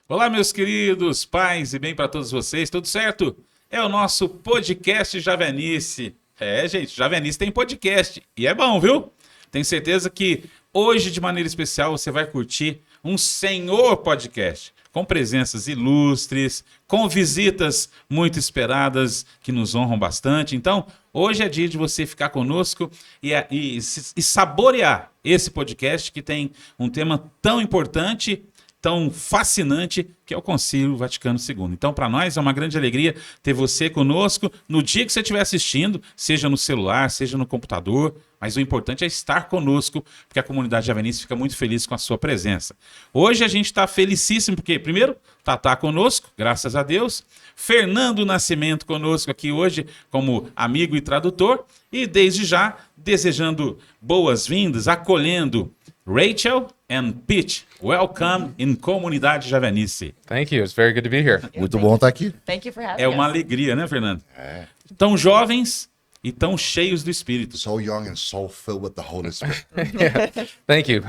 Olá, meus queridos, paz e bem para todos vocês, tudo certo? É o nosso podcast Javenice. Gente, Javenice tem podcast e é bom, viu? Tenho certeza que hoje, de maneira especial, você vai curtir um senhor podcast com presenças ilustres, com visitas muito esperadas que nos honram bastante. Então, hoje é dia de você ficar conosco e saborear esse podcast que tem um tema tão importante, tão fascinante, que é o Concílio Vaticano II. Então, para nós é uma grande alegria ter você conosco no dia que você estiver assistindo, seja no celular, seja no computador, mas o importante é estar conosco, porque a comunidade Javenice fica muito feliz com a sua presença. Hoje a gente está felicíssimo, porque, primeiro, Tatá conosco, graças a Deus, Fernando Nascimento conosco aqui hoje como amigo e tradutor, e desde já desejando boas-vindas, acolhendo Rachel and Pete. Welcome in Comunidade Javenice. Thank you. It's very good to be here. Muito bom estar aqui. Thank you for having É uma us. alegria, né, Fernando? Tão jovens e tão cheios do Espírito. So young and so filled with the Holy Spirit. Thank you.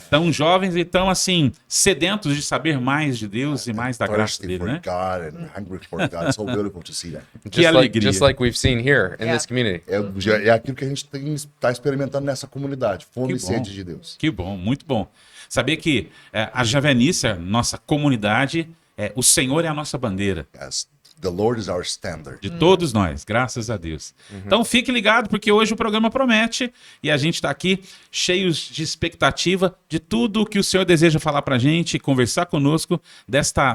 Tão jovens e tão, assim, sedentos de saber mais de Deus e mais da graça Thirsty dele, for né? God and hungry for God. So beautiful to see that. Que alegria. Just like we've seen here in Yeah. this community. É aquilo que a gente está experimentando nessa comunidade. Fome e Que bom. sede de Deus. Que bom, muito bom. Saber que a Javenice, a nossa comunidade, o Senhor é a nossa bandeira. Yes, the Lord is our standard. De todos nós, graças a Deus. Então fique ligado, porque hoje o programa promete e a gente está aqui cheios de expectativa de tudo o que o Senhor deseja falar para a gente, conversar conosco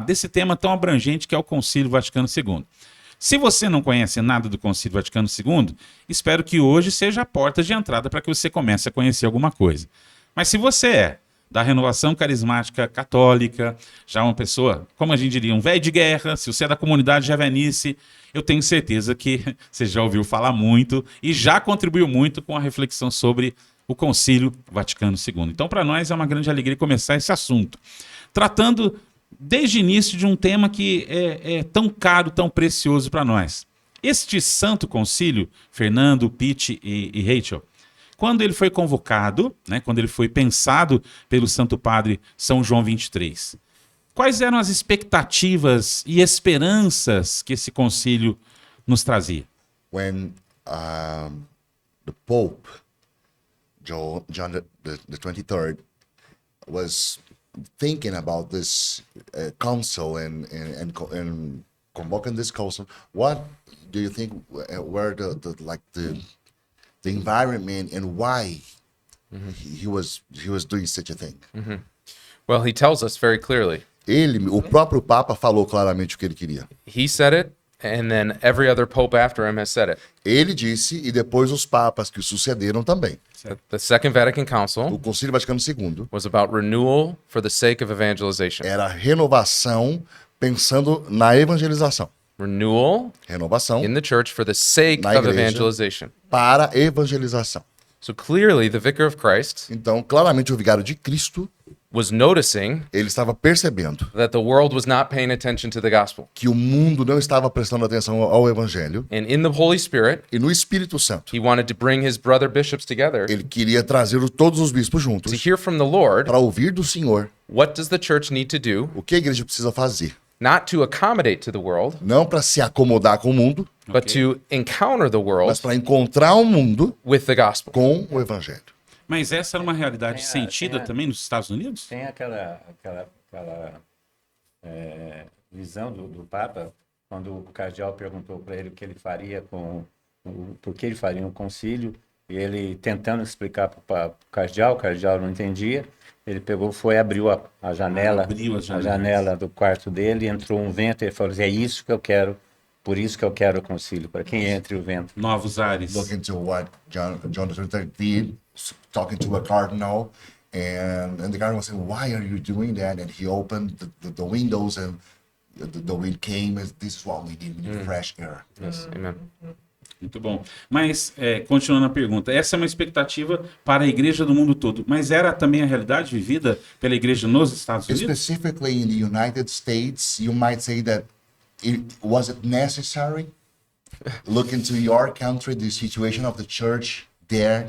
desse tema tão abrangente que é o Concílio Vaticano II. Se você não conhece nada do Concílio Vaticano II, espero que hoje seja a porta de entrada para que você comece a conhecer alguma coisa. Mas se você é da renovação carismática católica, já uma pessoa, como a gente diria, um velho de guerra, se você é da comunidade Javenice, eu tenho certeza que você já ouviu falar muito e já contribuiu muito com a reflexão sobre o Concílio Vaticano II. Então, para nós é uma grande alegria começar esse assunto, tratando desde o início de um tema que é tão caro, tão precioso para nós. Este santo concílio, Fernando, Pete e Rachel, quando ele foi convocado, né, quando ele foi pensado pelo Santo Padre São João 23, quais eram as expectativas e esperanças que esse concílio nos trazia? When the Pope, John the 23rd, was thinking about this council and convoking this council, what do you think were the environment and why he was doing such a thing? Well, he tells us very clearly. O próprio Papa falou claramente o que ele queria. He said it, and then every other pope after him has said it. Ele disse e depois os papas que o sucederam também. The Second Vatican O Council Concílio Vaticano II was about renewal for the sake of evangelization. era renovação pensando na evangelização. Renewal Renovação in the church for the sake Na of igreja. evangelization. para evangelização. So clearly, the Vicar of Christ Então, claramente, o vigário de Cristo, was noticing ele estava percebendo that the world was not paying attention to the gospel. que o mundo não estava prestando atenção ao evangelho And in the Holy Spirit, e no Espírito Santo. he wanted to bring his brother bishops together Ele queria trazer todos os bispos to juntos hear from the Lord para ouvir do Senhor what does the church need to do, o que a igreja precisa fazer. not to accommodate to the world, Não para se acomodar com o mundo, but to encounter the mas world para encontrar o mundo with the gospel. com o evangelho. Mas essa era uma realidade sentida também nos Estados Unidos? Tem aquela visão do Papa, quando o cardeal perguntou para ele o que ele faria por que ele faria um concílio, e ele tentando explicar para o cardeal não entendia, ele abriu a janela, Abriu as a janelas. janela do quarto dele, entrou um vento, e ele falou assim, é isso que eu quero, por isso que eu quero o concílio, para que entre o vento. Novos ares. Look into what John the 23rd did, talking to a cardinal, and the cardinal was saying, "Why are you doing that?" And he opened the windows, and the wind came. And this is what we need fresh air. Yes, amen. Muito bom. Mas, continuando a pergunta, essa é uma expectativa para a igreja do mundo todo, mas era também a realidade vivida pela igreja nos Estados Unidos? Specifically in the United States, you might say that was it necessary? Look into your country, the situation of the church there.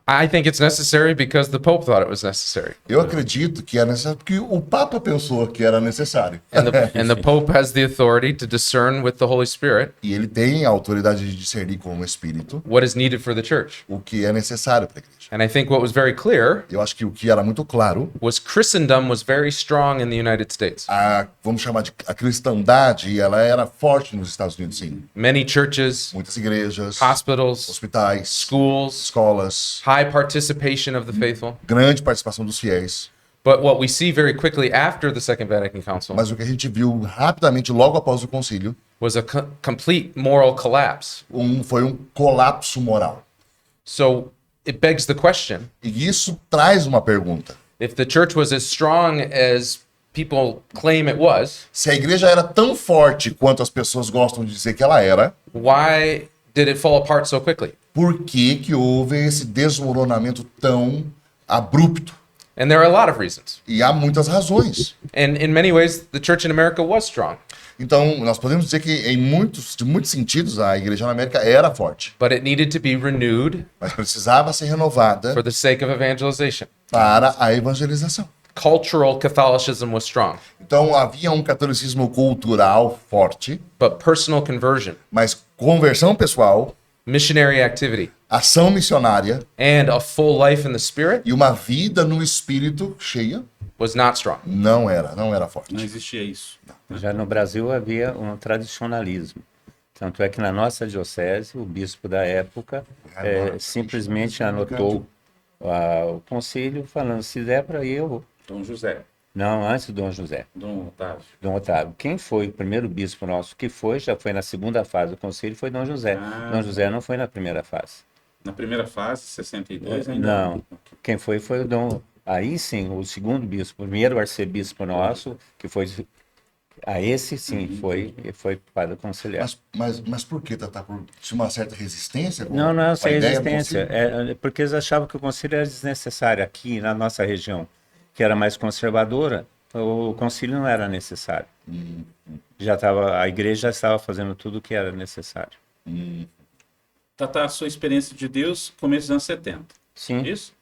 I think it's necessary because the Pope thought it was necessary. Eu acredito que é necessário porque o Papa pensou que era necessário. And the Pope has the authority to discern with the Holy Spirit E ele tem a autoridade de discernir com o Espírito what is needed for the church. o que é necessário para a igreja. And I think what was very clear Eu acho que o que era muito claro, was Christendom was very strong in the United States. vamos chamar de a cristandade, ela era forte nos Estados Unidos, sim. Many churches, Muitas igrejas, hospitals, hospitais, schools, escolas, high participation of the faithful. grande participação dos fiéis. But what we see very quickly after the Second Vatican Council Mas o que a gente viu rapidamente logo após o concílio was a complete moral collapse. foi um colapso moral. So it begs the question, E isso traz uma pergunta. if the church was as strong as people claim it was, Se a igreja era tão forte quanto as pessoas gostam de dizer que ela era, why did it fall apart so quickly? por que que houve esse desmoronamento tão abrupto? And there are a lot of reasons. E há muitas razões. And in many ways, the church in America was strong, Então, nós podemos dizer que de muitos sentidos, a igreja na América era forte, but it needed to be renewed mas precisava ser renovada for the sake of evangelization. para a evangelização. Cultural Catholicism was strong, Então, havia um catolicismo cultural forte, but personal conversion, mas conversão pessoal, missionary activity, ação missionária and a full life in the Spirit e uma vida no espírito cheia was not strong. não era forte. Não existia isso. Já no Brasil havia um tradicionalismo. Tanto é que na nossa diocese, o bispo da época simplesmente anotou o concílio falando, se der para ir, eu vou. Dom José, Não, antes do Dom José. Dom Otávio. Dom Otávio. Quem foi o primeiro bispo nosso que foi, já foi na segunda fase do concílio, foi Dom José. Dom José não foi na primeira fase. Na primeira fase, 62 ainda. Não. Quem foi o Dom... Aí sim, o segundo bispo, o primeiro arcebispo nosso, que foi... A esse sim, foi padre conciliar. Mas por que, Tata? Tinha uma certa resistência? Não é com a essa ideia do resistência. concílio? É porque eles achavam que o concílio era desnecessário aqui na nossa região, que era mais conservadora. O concílio não era necessário. A igreja já estava fazendo tudo o que era necessário. Tata, a sua experiência de Deus, começo dos anos 70. Sim. Isso?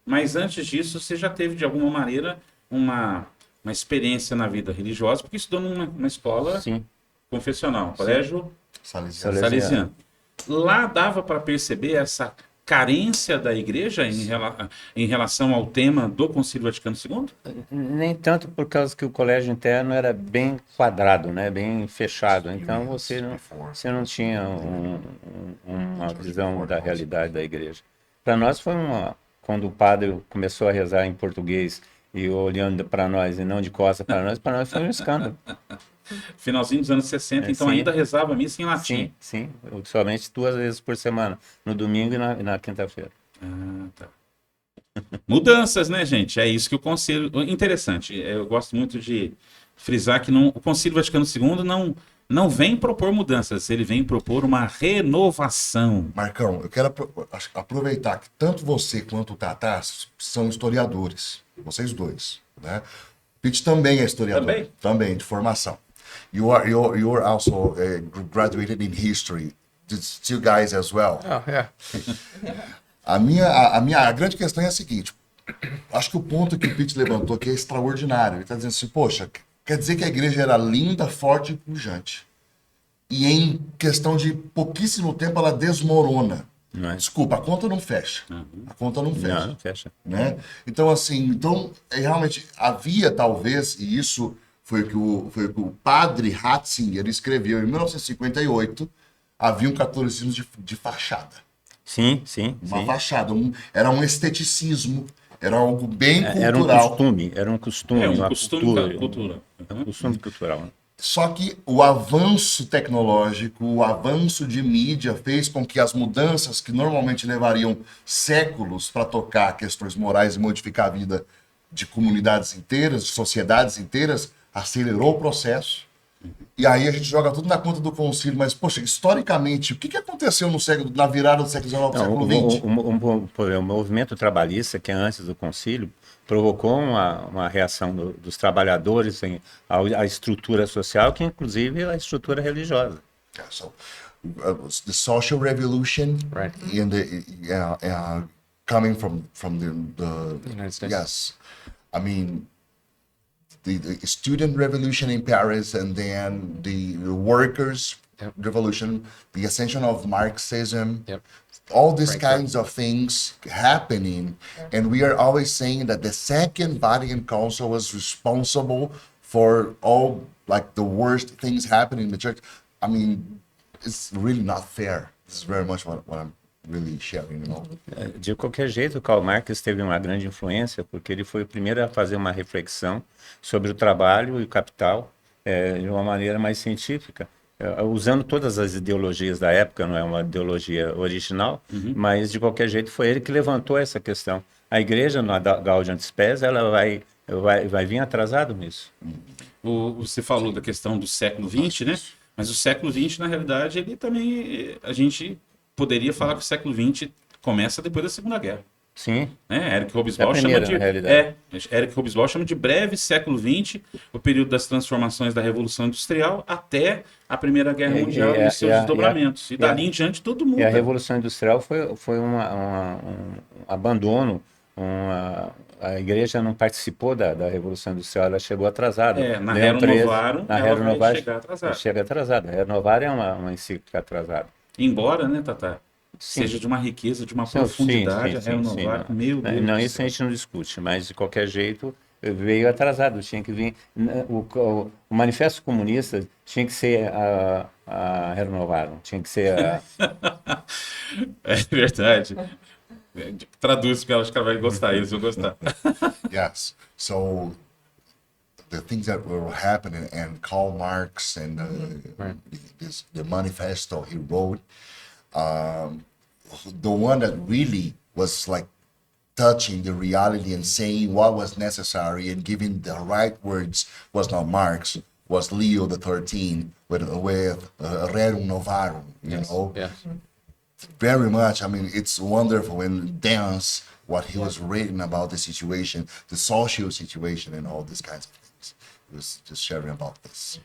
Mas antes disso, você já teve, de alguma maneira, uma experiência na vida religiosa, porque estudou numa escola Sim. confessional, colégio Salesiano. salesiano. Lá dava para perceber essa carência da igreja em relação ao tema do Concílio Vaticano II? Nem tanto por causa que o colégio interno era bem quadrado, né? Bem fechado. Então você não tinha uma visão da realidade da igreja. Para nós foi quando o padre começou a rezar em português e olhando para nós e não de costas para nós foi um escândalo. Finalzinho dos anos 60, então sim. ainda rezava a missa em latim. Sim. Somente 2 vezes por semana, no domingo e na quinta-feira. Ah, tá. Mudanças, né, gente? É isso que o Concílio... Interessante, eu gosto muito de frisar que o Concílio Vaticano II não vem propor mudanças, ele vem propor uma renovação. Marcão, eu quero aproveitar que tanto você quanto o Tata são historiadores, vocês dois, né? Pete também é historiador, também de formação. You're also graduated in history. These two guys as well. Oh, yeah. A grande questão é a seguinte. Acho que o ponto que o Pete levantou aqui é extraordinário. Ele está dizendo assim, poxa, quer dizer que a igreja era linda, forte e pujante. E em questão de pouquíssimo tempo ela desmorona. Não é? Desculpa, a conta não fecha. A conta não fecha. Não fecha. Né? Então, assim, realmente havia talvez, e isso foi o que o padre Ratzinger escreveu em 1958, havia um catolicismo de fachada. Sim. Uma fachada, era um esteticismo, era algo bem cultural. Era um costume, É um uma costume cultura. cultura. Um costume cultural. Né? Só que o avanço tecnológico, o avanço de mídia fez com que as mudanças que normalmente levariam séculos para tocar questões morais e modificar a vida de comunidades inteiras, de sociedades inteiras, acelerou o processo. E aí a gente joga tudo na conta do concílio, mas, poxa, historicamente, o que aconteceu na virada do século XIX para o século XX? O movimento trabalhista, que é antes do concílio, provocou uma reação dos trabalhadores à estrutura social, que inclusive é a estrutura religiosa. So, the social revolution Right. and the coming from the United States. yes, I mean the student revolution in Paris, and then the workers Yep. revolution, the ascension of Marxism. Yep. All these Frankfurt. kinds of things happening, and we are always saying that the Second Vatican Council was responsible for all like the worst things happening in the church. I mean, it's really not fair. This is very much what I'm really sharing, you know. De qualquer jeito, Karl Marx teve uma grande influência porque ele foi o primeiro a fazer uma reflexão sobre o trabalho e o capital de uma maneira mais científica, usando todas as ideologias da época, não é uma ideologia original, mas de qualquer jeito foi ele que levantou essa questão. A igreja, na Gaudium et Spes, ela vai vir atrasado nisso. Você falou da questão do século XX, né? Mas o século XX, na realidade, ele também... A gente poderia falar que o século XX começa depois da Segunda Guerra. Sim. Né? Eric Hobsbawm primeira, chama de... na realidade. Eric Hobsbawm chama de breve século XX, o período das transformações da Revolução Industrial até a Primeira Guerra Mundial e os seus desdobramentos. E dali em diante todo mundo... E a Revolução Industrial foi um abandono, a igreja não participou da Revolução Industrial, ela chegou atrasada. Na Rerum Novarum, ela vai chegar ela atrasada. chega atrasada. A Rerum Novarum é uma encíclica atrasada. Embora, né, Tata? Sim. Seja de uma riqueza, de uma Sim, profundidade, sim, a Rerum sim, Novarum, não. meu Deus Não, do isso a céu. gente não discute, mas de qualquer jeito veio atrasado, tinha que vir... O Manifesto Comunista tinha que ser a Rerum Novarum, tinha que ser a... É verdade. Traduz, porque eu acho que ela vai gostar, eles vão gostar. Yes. So the things that were happening, and Karl Marx and the manifesto he wrote, the one that really was like touching the reality and saying what was necessary and giving the right words was not Marx, was Leo the 13th with Rerum Novarum, you know. Yeah. Very much. I mean, it's wonderful and dense what he was writing about the situation, the social situation, and all these kinds of things. He was just sharing about this.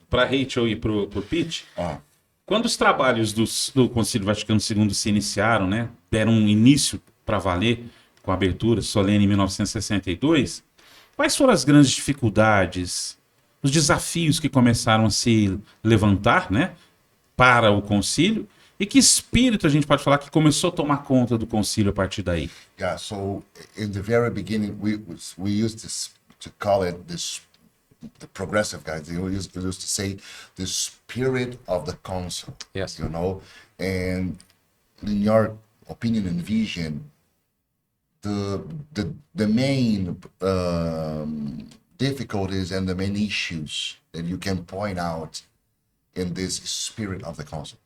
Para Rachel e pro Pete, Ah. quando os trabalhos do Concílio Vaticano II se iniciaram, né, deram um início para valer, com a abertura solene em 1962, quais foram as grandes dificuldades, os desafios que começaram a se levantar, né, para o concílio, e que espírito a gente pode falar que começou a tomar conta do concílio a partir daí? Yeah. So in the very beginning, we used to call it the progressive guys. We used to say the spirit of the council. Yes. You know, and in your opinion and vision, the main difficulties and the main issues that you can point out in this spirit of the council.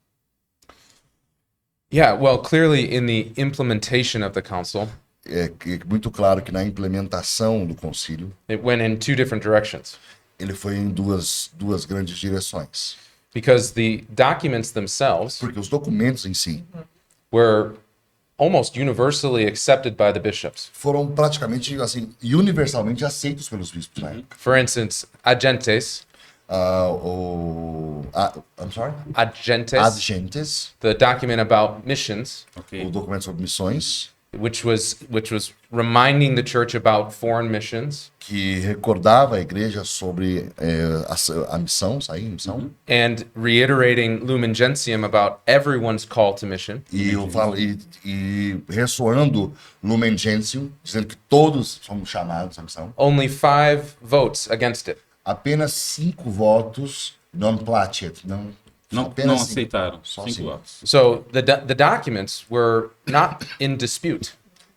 Yeah, well, clearly in the implementation of the council, É muito claro que na implementação do concílio it went in two different directions ele foi em duas grandes direções, because the documents themselves porque os documentos em si were almost universally accepted by the bishops. foram praticamente assim universalmente aceitos pelos bispos na época. For instance, Agentes, I'm sorry, Agentes, Ad Gentes, the document about missions, Ok. o documento sobre missões, which was reminding the church about foreign missions que recordava a igreja sobre a missão, sair em missão, and reiterating Lumen Gentium about everyone's call to mission. e ressoando Lumen Gentium, dizendo que todos somos chamados à missão. Only 5 votes against it. Apenas 5 votos non placet, Não apenas 5. aceitaram. Só 5 cinco. votos. So the documents were not in dispute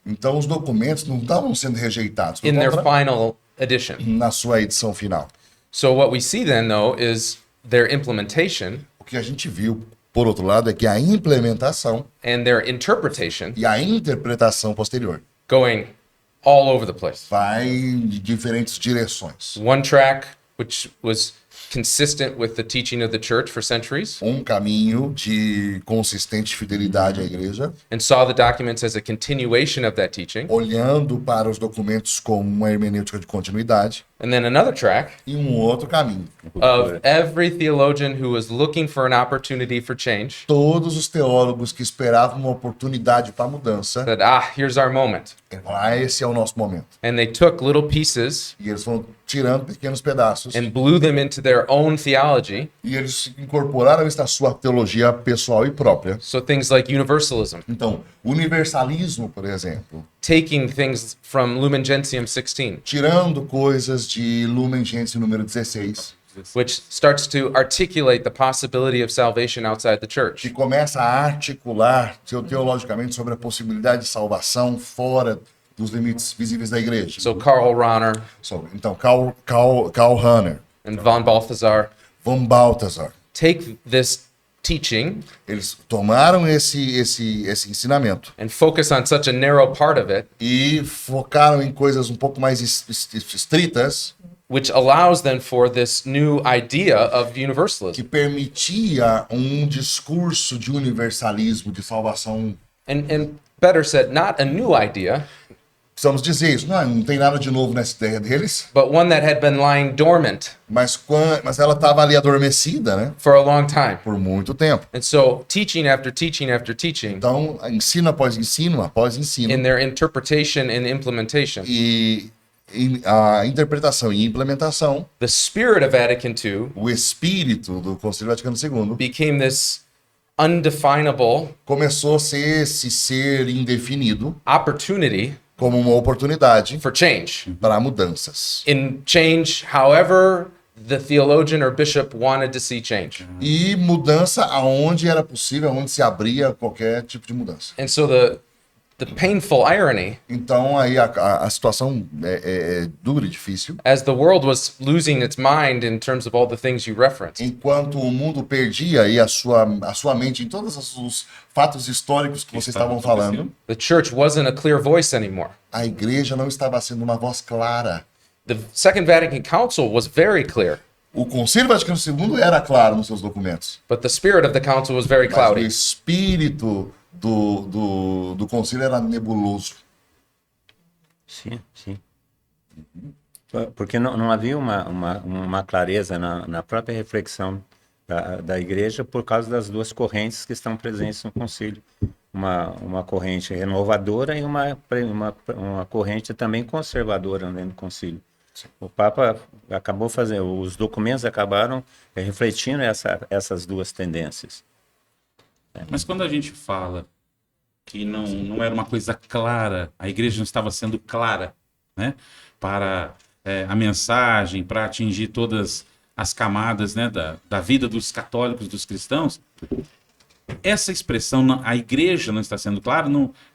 Então os documentos não estavam sendo rejeitados in their contrário, final edition. na sua edição final. So what we see then, though, is their implementation O que a gente viu, por outro lado, é que a implementação and their interpretation e a interpretação posterior going all over the place. vai em diferentes direções. One track, which was consistent with the teaching of the church for centuries, caminho de consistente fidelidade à igreja, and saw the documents as a continuation of that teaching. olhando para os documentos como uma hermenêutica de continuidade, And then another track e outro caminho. of every theologian who was looking for an opportunity for change, Todos os teólogos que esperavam uma oportunidade para mudança, that, here's our moment. eles falaram, esse é o nosso momento. And they took little pieces E eles foram tirando pequenos pedaços, and blew them into their own theology. e eles incorporaram isso à sua teologia pessoal e própria. So things like universalism, Então, universalismo, por exemplo, taking things from Lumen Gentium 16, tirando coisas de Lumen Gentium número 16, which starts to articulate the possibility of salvation outside the church. que começa a articular teologicamente sobre a possibilidade de salvação fora dos limites visíveis da igreja. So Karl Rahner Então, Karl Rahner, and von Balthasar von Balthasar, take this teaching eles tomaram esse ensinamento and focus on such a narrow part of it, e focaram em coisas um pouco mais estritas, which allows then for this new idea of que universalism. permitia um discurso de universalismo, de salvação. And better said, not a new idea, Precisamos dizer isso, não tem nada de novo nessa ideia deles, but one that had been lying dormant mas ela estava ali adormecida, né, for a long time. por muito tempo. And so teaching after teaching after teaching, Então, ensino após ensino, in their interpretation and implementation, e a interpretação e implementação, the spirit of Vatican II o espírito do Concílio Vaticano II became this undefinable começou a ser esse ser indefinido opportunity como uma oportunidade for change. para mudanças. In change, however the theologian or bishop wanted to see change. E mudança aonde era possível, aonde se abria qualquer tipo de mudança. And so the painful irony, Então aí a situação é dura e difícil. as the world was losing its mind in terms of all the things you referenced, Enquanto o mundo perdia aí a sua mente em todos os fatos históricos que vocês estavam falando, the church wasn't a clear voice anymore. a igreja não estava sendo uma voz clara. The Second Vatican Council was very clear, O Concílio Vaticano II era claro nos seus documentos, but the spirit of the council was very mas o cloudy. espírito do concílio era nebuloso. Sim, sim. Porque não havia uma clareza na própria reflexão da igreja por causa das duas correntes que estão presentes no concílio. Uma corrente renovadora e uma corrente também conservadora dentro do concílio. O Papa acabou fazendo, os documentos acabaram refletindo essas duas tendências. Mas quando a gente fala que não era uma coisa clara, a igreja não estava sendo clara, né, para a mensagem, para atingir todas as camadas, né, da vida dos católicos, dos cristãos, essa expressão, a igreja não está sendo clara,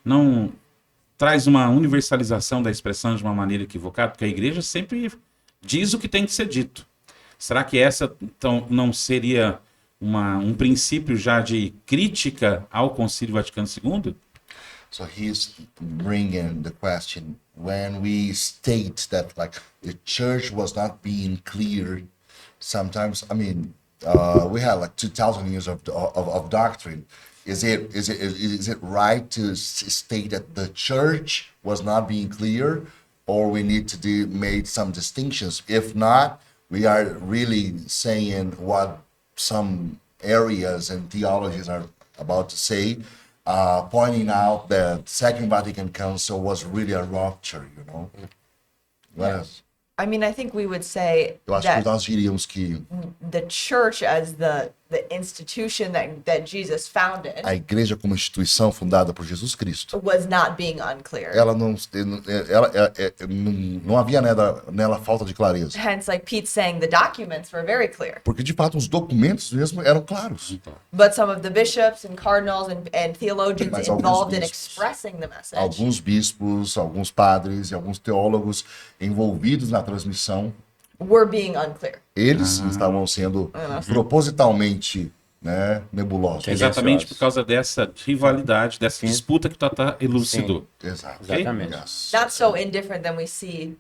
não traz uma universalização da expressão de uma maneira equivocada, porque a igreja sempre diz o que tem que ser dito. Será que essa então, não seria um princípio já de crítica ao Concílio Vaticano II? So he's bringing the question, when we state that like the church was not being clear, sometimes, I mean, we have like 2,000 years of doctrine. Is it right to state that the church was not being clear, or we need to make some distinctions? If not, we are really saying what some areas and theologies are about to say, pointing out that Second Vatican Council was really a rupture, you know? Yes. I mean, I think we would say Eu acho que that nós diríamos que the church as the institution that Jesus founded a igreja como instituição fundada por Jesus Cristo, was not being unclear. ela não havia nela falta de clareza. Hence, like Pete's saying, the documents were very clear. Porque, de fato, os documentos mesmo eram claros. But some of the bishops and cardinals and theologians Mas alguns involved in bispos. expressing the message Alguns bispos, alguns padres e alguns teólogos envolvidos na transmissão, were being unclear. eles estavam sendo propositalmente, né, nebulosos. Exatamente por causa dessa rivalidade, dessa disputa que o Tata elucidou. Exato. Exatamente. Yes. Not so indifferent than we see,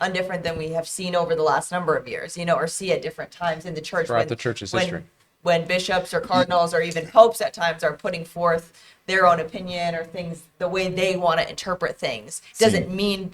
undifferent than we have seen over the last number of years, you know, or see at different times in the church. Throughout the church's history. When bishops or cardinals or even popes at times are putting forth their own opinion or things the way they want to interpret things, doesn't mean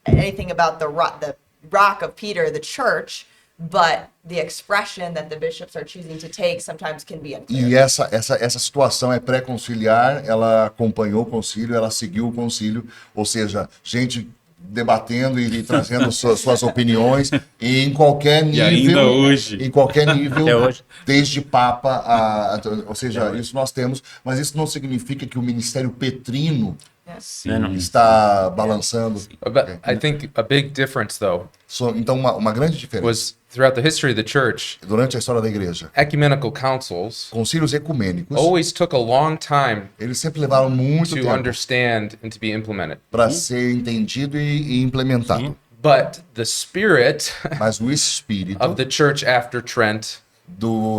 anything about the rock of Peter, the church, but the expression that the bishops are choosing to take sometimes can be unclear. E essa situação é pré-conciliar, ela acompanhou o concílio, ela seguiu o concílio, ou seja, gente debatendo e trazendo suas opiniões e em qualquer nível, ainda hoje. em qualquer nível, Até hoje. desde Papa, ou seja, isso nós temos, mas isso não significa que o ministério petrino Sim. está balançando. But I think a big difference, though, Então, uma grande diferença. was throughout the history of the church, Durante a história da igreja, ecumenical councils concílios ecumênicos, always took a long time eles sempre levaram muito to tempo understand and to be implemented. para ser entendido e implementado. But the spirit Mas o espírito of the church after Trent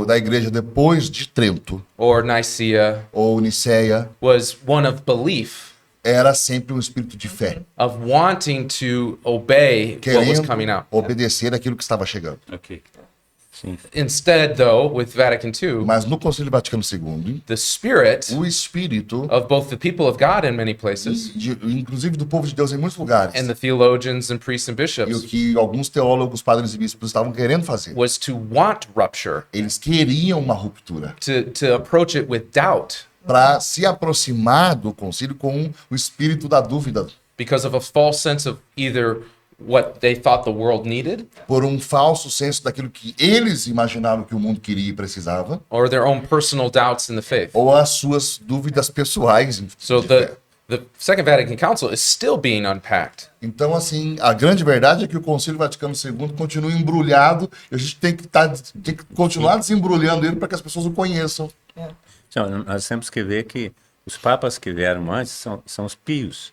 da igreja depois de Trento or Nicaea ou Niceia was one of belief, era sempre um espírito de fé, of wanting to obey what was coming querendo out. obedecer aquilo que estava chegando. Ok. Instead, though, with Vatican II, Mas no Concílio Vaticano II, the spirit o espírito, of both the people of God in many places inclusive do povo de Deus em muitos lugares, and the theologians and priests and e o bishops que alguns teólogos, padres e bispos estavam querendo fazer, was to want rupture, eles queriam uma ruptura to approach it with doubt para se aproximar do concílio com o espírito da dúvida, because of a false sense of either what they thought the world needed por um falso senso daquilo que eles imaginavam que o mundo queria e precisava, or their own personal doubts in the faith. ou as suas dúvidas pessoais. So de fé. the Second Vatican Council is still being unpacked. Então, assim, a grande verdade é que o Concílio Vaticano II continua embrulhado e a gente tem que continuar desembrulhando ele para que as pessoas o conheçam. Então, nós temos que ver que os papas que vieram antes são os pios.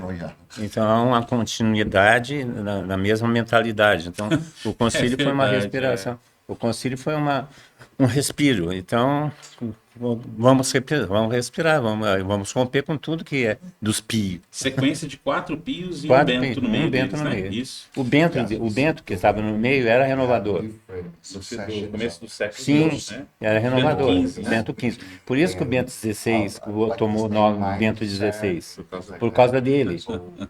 Olha. Então, há uma continuidade na mesma mentalidade. Então, o concílio foi uma verdade, respiração. O concílio foi um respiro. Então, vamos respirar, vamos romper com tudo que é dos pios. Sequência de 4 pios e Quatro um Bento no pios, meio. um Bento deles, no né? meio. Isso. O Bento que estava no meio era renovador. Do começo do século Sim, XII, né? era renovador. Bento XV, né? Bento XV. Por isso que o Bento XVI tomou o nome de Bento XVI. Por causa dele.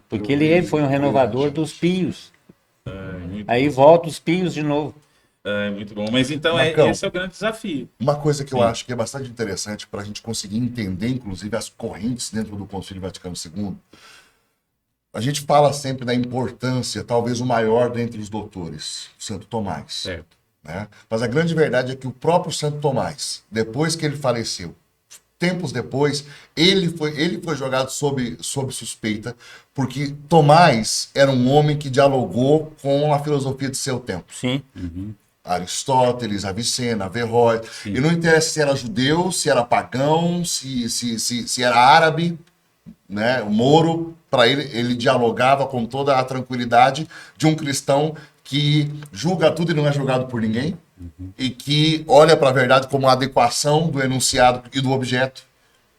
Porque ele foi um renovador dos pios. Aí volta os pios de novo. É, muito bom. Mas então Marcão. esse é o grande desafio. Uma coisa que eu acho que é bastante interessante para a gente conseguir entender, inclusive, as correntes dentro do Concílio Vaticano II, a gente fala sempre da importância, talvez o maior dentre os doutores, Santo Tomás. Certo. Né? Mas a grande verdade é que o próprio Santo Tomás, depois que ele faleceu, tempos depois, ele foi jogado sob suspeita, porque Tomás era um homem que dialogou com a filosofia de seu tempo. Sim. Aristóteles, Avicena, Averroes. E não interessa se era judeu, se era pagão, se era árabe, né? O Moro, para ele dialogava com toda a tranquilidade de um cristão que julga tudo e não é julgado por ninguém, e que olha para a verdade como a adequação do enunciado e do objeto,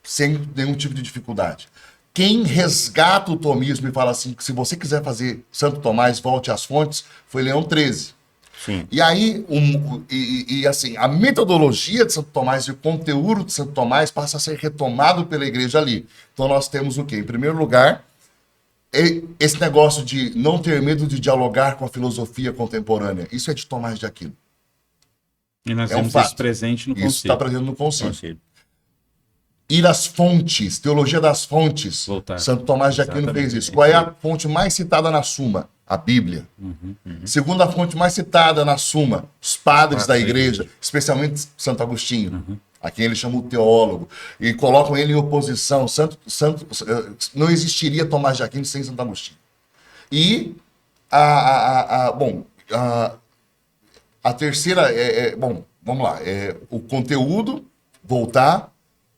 sem nenhum tipo de dificuldade. Quem resgata o tomismo e fala assim, que se você quiser fazer Santo Tomás, volte às fontes, foi Leão XIII. Sim. E aí, assim, a metodologia de Santo Tomás e o conteúdo de Santo Tomás passa a ser retomado pela igreja ali. Então nós temos o quê? Em primeiro lugar, esse negócio de não ter medo de dialogar com a filosofia contemporânea. Isso é de Tomás de Aquino. E nós É um temos fato. isso presente no Isso está concílio. presente no concílio. Concílio. Ir às fontes, teologia das fontes. Voltar. Santo Tomás de Aquino Exatamente. fez isso. Qual é a fonte mais citada na Suma? A Bíblia. Segunda fonte mais citada na Suma, os padres da igreja, especialmente Santo Agostinho, a quem ele chama o teólogo, e colocam ele em oposição. Não existiria Tomás de Aquino sem Santo Agostinho. E a terceira vamos lá, o conteúdo voltar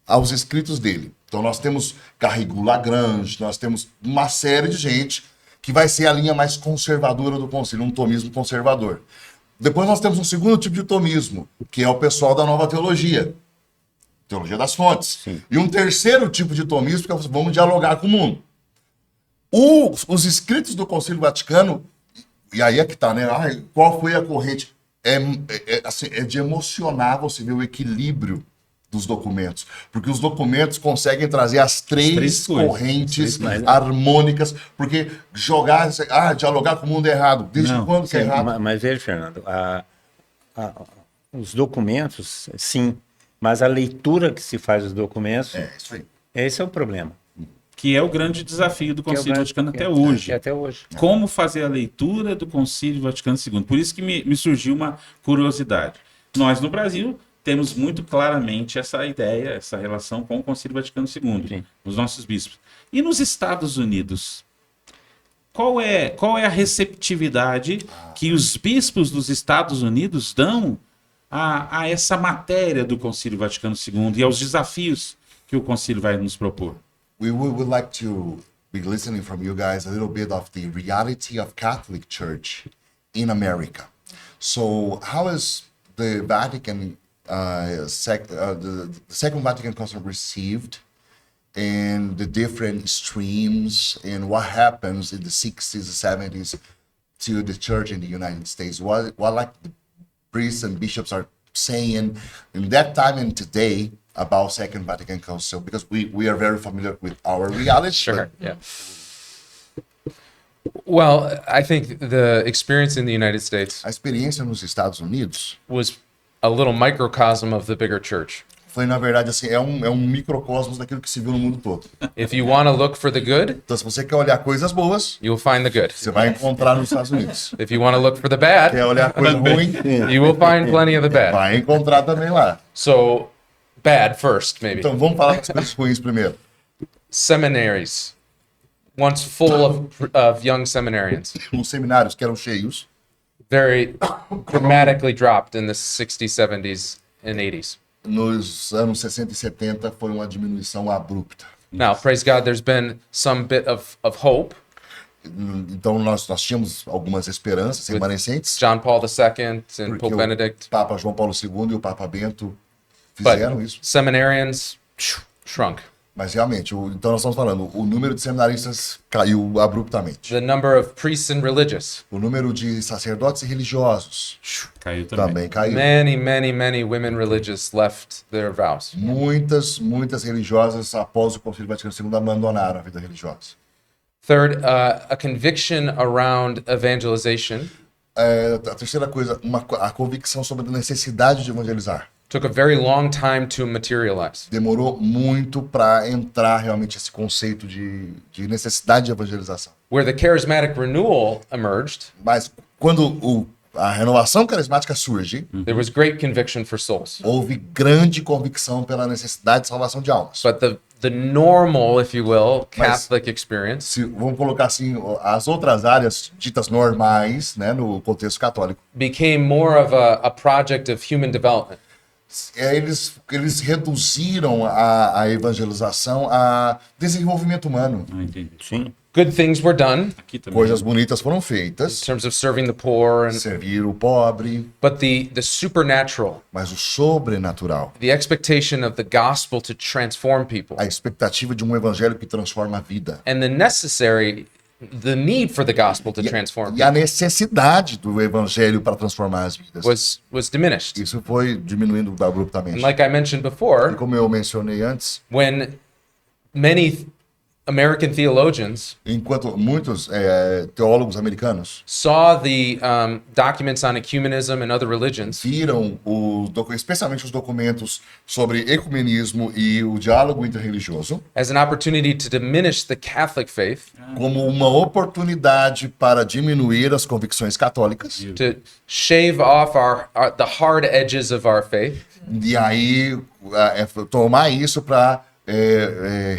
aos escritos dele. Então nós temos Garrigou Lagrange, nós temos uma série de gente que vai ser a linha mais conservadora do concílio, um tomismo conservador. Depois nós temos um segundo tipo de tomismo, que é o pessoal da nova teologia das fontes. Sim. E um terceiro tipo de tomismo, que é vamos dialogar com o mundo. Os escritos do Concílio Vaticano E aí é que tá, né? Ai, qual foi a corrente? Assim, é de emocionar você ver o equilíbrio dos documentos. Porque os documentos conseguem trazer as três coisas. correntes harmônicas. Porque dialogar com o mundo é errado. Desde Não, quando que é Sim, errado? mas veja, Fernando, os documentos, sim, mas a leitura que se faz dos documentos, É, isso aí. esse é o problema. Que é o grande desafio do Que é o Concílio grande- Vaticano até hoje. Até hoje. Como fazer a leitura do Concílio Vaticano II. Por isso que me surgiu uma curiosidade. Nós, no Brasil, temos muito claramente essa ideia, essa relação com o Concílio Vaticano II, Sim. os nossos bispos. E nos Estados Unidos, qual é a receptividade que os bispos dos Estados Unidos dão a essa matéria do Concílio Vaticano II e aos desafios que o Concílio vai nos propor? We would like to be listening from you guys a little bit of the reality of Catholic Church in America. So, how is the Vatican, the Second Vatican Council received, and the different streams, and what happens in the 60s, 70s to the church in the United States? What like the priests and bishops are saying in that time and today about Second Vatican Council, because we are very familiar with our reality. Sure. but Yeah. Well, I think the experience in the United States a experiência nos Estados Unidos was a little microcosm of the bigger church. foi, na verdade, assim, é um microcosmos daquilo que se viu no mundo todo. If you want to look for the good, Então, se você quer olhar coisas boas, you will find the good. você vai encontrar nos Estados Unidos. If you want to look for the Quer bad, olhar coisa ruim, you will find plenty of the bad. vai encontrar também lá. So, bad first, maybe. Então, vamos falar das coisas ruins primeiro. Seminaries, once full of young seminarians, Os seminários que eram cheios, very dramatically dropped in the 60s, 70s, and 80s. nos anos 60 e 70 foi uma diminuição abrupta. Now, praise God, there's been some bit of hope. Então, nós tínhamos algumas esperanças remanescentes, John Paul II and porque Pope o Benedict, Papa João Paulo II e o Papa Bento but fizeram isso. seminarians shrunk. Mas, realmente, então nós estamos falando, o número de seminaristas caiu abruptamente. The number of priests and religious, O número de sacerdotes e religiosos Caiu também. também caiu. many women religious left their vows. Muitas religiosas, após o Concílio Vaticano II, abandonaram a vida religiosa. Third, a conviction around evangelization A terceira coisa, a convicção sobre a necessidade de evangelizar. took a very long time to materialize. Demorou muito para entrar realmente esse conceito de necessidade de evangelização. Where the charismatic renewal emerged, Mas quando a renovação carismática surge, there was great conviction for souls. houve grande convicção pela necessidade de salvação de almas. But the normal, if you will, Mas- Catholic experience Vamos colocar assim, as outras áreas ditas normais, né, no contexto católico, became more of a project of human development. eles reduziram a evangelização a desenvolvimento humano. Ah, entendi. Sim. Good things were done Aqui também. Coisas bonitas foram in feitas, terms of serving the poor, servir o pobre, but the supernatural, mas o sobrenatural, the expectation of the gospel to transform people, a expectativa de um evangelho que transforma a vida. and the need for the gospel to transform E a people necessidade do evangelho para transformar as vidas. was diminished. Isso foi diminuindo abruptamente. And like I mentioned E before, como eu mencionei antes, when many American theologians enquanto muitos teólogos americanos saw the documents on ecumenism and other religions viram especialmente os documentos sobre ecumenismo e o diálogo interreligioso as an opportunity to diminish the Catholic faith, como uma oportunidade para diminuir as convicções católicas to shave off the hard edges of our faith, e aí tomar isso para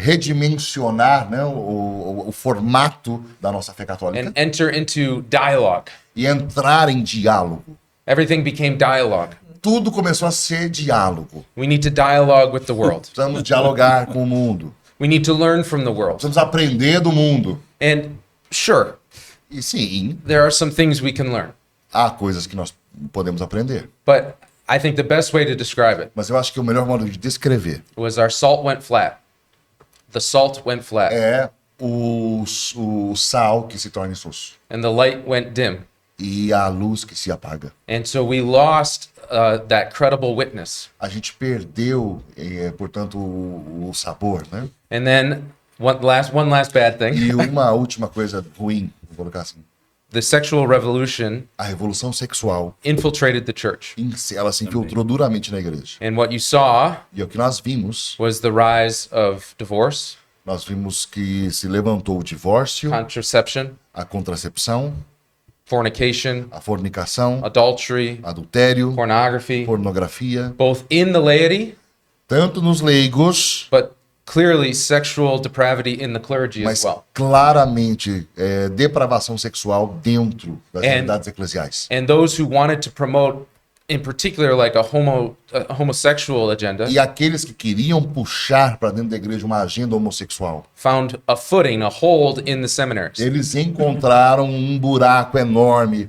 redimensionar, né, o formato da nossa fé católica and enter into dialogue. e entrar em diálogo. Everything became dialogue. Tudo começou a ser diálogo. We need to dialogue with the world. Precisamos dialogar com o mundo. We need to learn from the world. Precisamos aprender do mundo. And sure, E sim, there are some things we can learn, há coisas que nós podemos aprender. but I think the best way to describe it Mas eu acho que o melhor modo de descrever was our salt went flat. The salt went flat, é o sal que se torna insosso. and the light went dim. e a luz que se apaga. And so we lost that credible witness. A gente perdeu, portanto, o sabor, né? And then one last bad thing. E uma última coisa ruim, vou colocar assim. The sexual revolution A revolução sexual, infiltrated the church. ela se infiltrou duramente na igreja. And what you saw E o que nós vimos, was the rise of divorce, nós vimos que se levantou o divórcio, contraception, a contracepção, fornication, a fornicação, adultery, adultério, pornography, pornografia, both in the laity, tanto nos leigos, but clearly sexual depravity in the clergy mas as well. claramente depravação sexual dentro das realidades eclesiais. And those who wanted to promote, in particular, like a homosexual agenda, E aqueles que queriam puxar para dentro da igreja uma agenda homossexual, found a footing, a hold in the seminaries. eles encontraram um buraco enorme,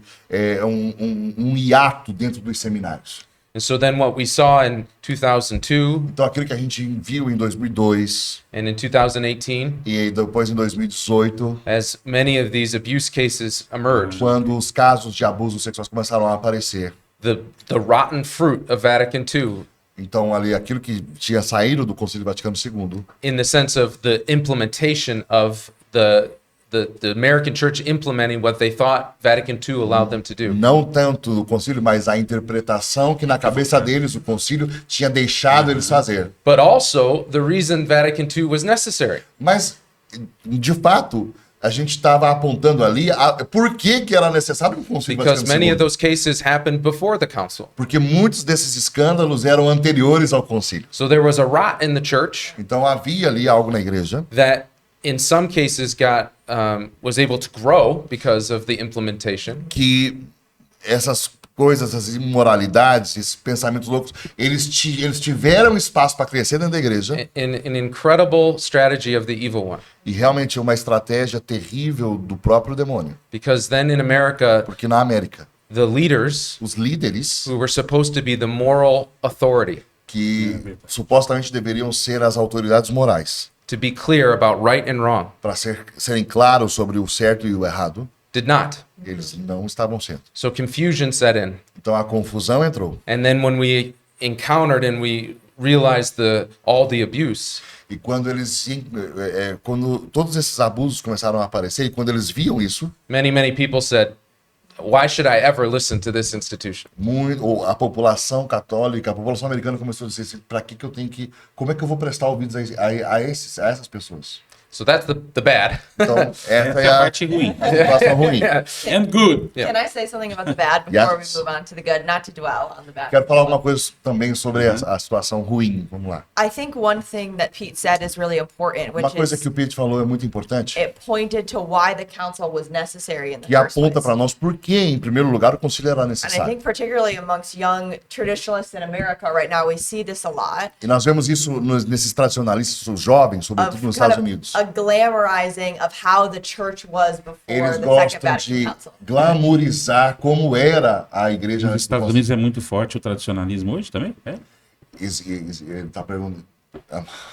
um hiato dentro dos seminários. And so then what we saw in 2002 Então aquilo que a gente viu em 2002 and in 2018, e depois em 2018, as many of these abuse cases emerged, quando os casos de abuso sexuais começaram a aparecer, the rotten fruit of Vatican II, então ali aquilo que tinha saído do Concílio Vaticano II, in the sense of the implementation of the American Church implementing what they thought Vatican II allowed them to do. não tanto do concílio, mas a interpretação que na cabeça deles o concílio tinha deixado eles fazer. But also the reason Vatican II was necessary. Mas, de fato, a gente estava apontando ali por que era necessário um concílio Because Vaticano many II. of those cases happened before the council. Porque muitos desses escândalos eram anteriores ao concílio. So there was a rot in the church Então havia ali algo na igreja that in some cases was able to grow because of the implementation. que essas coisas, essas imoralidades, esses pensamentos loucos, eles tiveram espaço para crescer dentro da igreja In an incredible strategy of the evil one. e realmente uma estratégia terrível do próprio demônio. Because then in America, Porque na América, the leaders os líderes who were supposed to be the moral authority, que supostamente deveriam ser as autoridades morais, to be clear about right and wrong, para serem claros sobre o certo e o errado, did not. eles não estavam sendo. So confusion set in. Então a confusão entrou. And then when we encountered and we realized all the abuse, E quando quando todos esses abusos começaram a aparecer, e quando eles viam isso, many people said, why should I ever listen to this institution? a população católica, a população americana começou a dizer assim, como é que eu vou prestar ouvidos a essas pessoas? So that's the bad. Então, essa é a a parte ruim. situação ruim. And good. Can I say something about the bad before Yes. we move on to the good? Not to dwell on the bad. Quero falar alguma coisa também sobre a situação ruim, vamos lá. I think one thing that Pete said is really important, Uma which coisa is que o Pete falou é muito importante, it pointed to why the council was necessary in the que first aponta place. para nós por que, em primeiro lugar, o concílio era And I necessário. think particularly amongst young traditionalists in America right now, we see this a lot. E nós vemos isso nesses tradicionalistas, os jovens, sobretudo Of nos kind Estados of Unidos. a glamorizing of how the church was before Eles the Second gostam Vatican de Council. glamourizar como era a igreja. Nos Estados Unidos é muito forte o tradicionalismo hoje também? É? Ele está perguntando.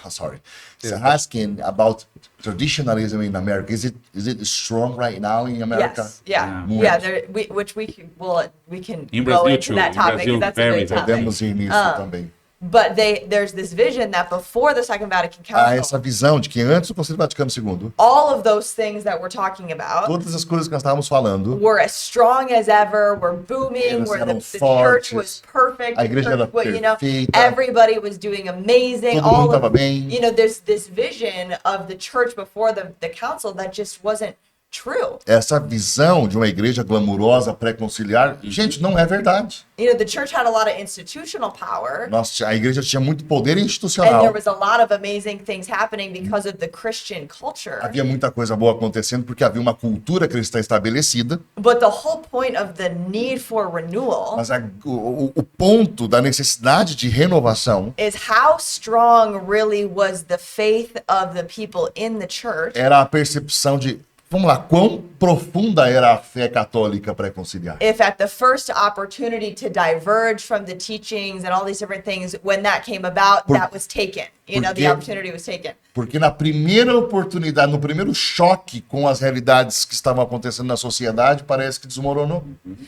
Sorry. He's asking about traditionalism in America. Is it strong right now in America? Yes, yeah, Yeah. yeah. Which we can In go Brazil into too. that In topic. Brazil, 'Cause that's a very, great very. topic. Podemos ir nisso também. But there's this vision that before the Second Vatican Há Council, essa visão de que antes do Concílio Vaticano II, all of those things that we're talking about todas as coisas que nós estávamos falando, were as strong as ever, were booming, Eles where eram the church fortes, was perfect, a igreja era perfeita, everybody was doing amazing, todo mundo all estava of, bem. there's this vision of the church before the council that just wasn't true. Essa visão de uma igreja glamurosa pré-conciliar, gente, não é verdade. The church had a lot of institutional power. A igreja tinha muito poder And institucional. there was a lot of amazing things happening because of the Christian culture. Havia muita coisa boa acontecendo porque havia uma cultura cristã estabelecida, But the whole point of the need for renewal mas o ponto da necessidade de renovação is how strong really was the faith of the people in the church era a percepção de Vamos lá, quão profunda era a fé católica pré-conciliar? If at the first opportunity to diverge from the teachings and all these different things, when that came about, that was taken. You know, the porque- opportunity was taken. Porque na primeira oportunidade, no primeiro choque com as realidades que estavam acontecendo na sociedade, parece que desmoronou.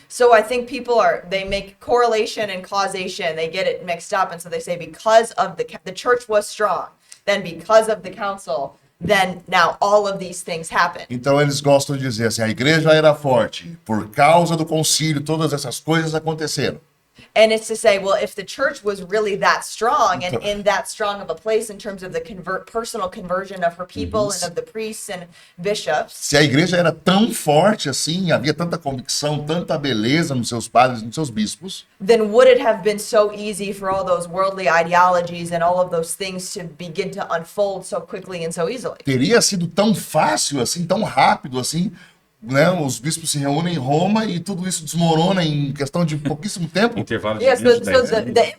So I think they make correlation and causation. They get it mixed up, and so they say because of the church was strong, then because of the council, then now all of these things happen. Então eles gostam de dizer assim, a igreja era forte, por causa do concílio, todas essas coisas aconteceram. And it's to say, well, if the church was really that strong and in that strong of a place in terms of the personal conversion of her people and of the priests and bishops, Se a igreja era tão forte assim, havia tanta convicção, tanta beleza nos seus padres, nos seus bispos, then would it have been so easy for all those worldly ideologies and all of those things to begin to unfold so quickly and so easily? teria sido tão fácil assim, tão rápido assim, né? Os bispos se reúnem em Roma e tudo isso desmorona em questão de pouquíssimo tempo. Intervalo de Yes, 20, so 10 the, anos. the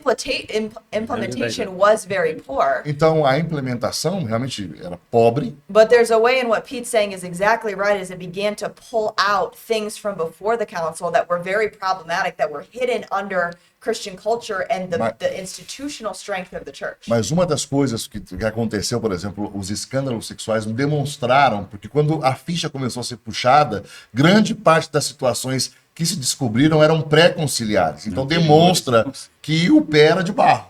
implementation was very poor. Então a implementação realmente era pobre. But there's a way in what Pete's saying is exactly right, is it began to pull out things from before the council that were very problematic, that were hidden under Christian culture and the institutional strength of the church. Mas uma das coisas que aconteceu, por exemplo, os escândalos sexuais demonstraram, porque quando a ficha começou a ser puxada, grande parte das situações que se descobriram eram pré-conciliares. Então demonstra que o pé era de barro.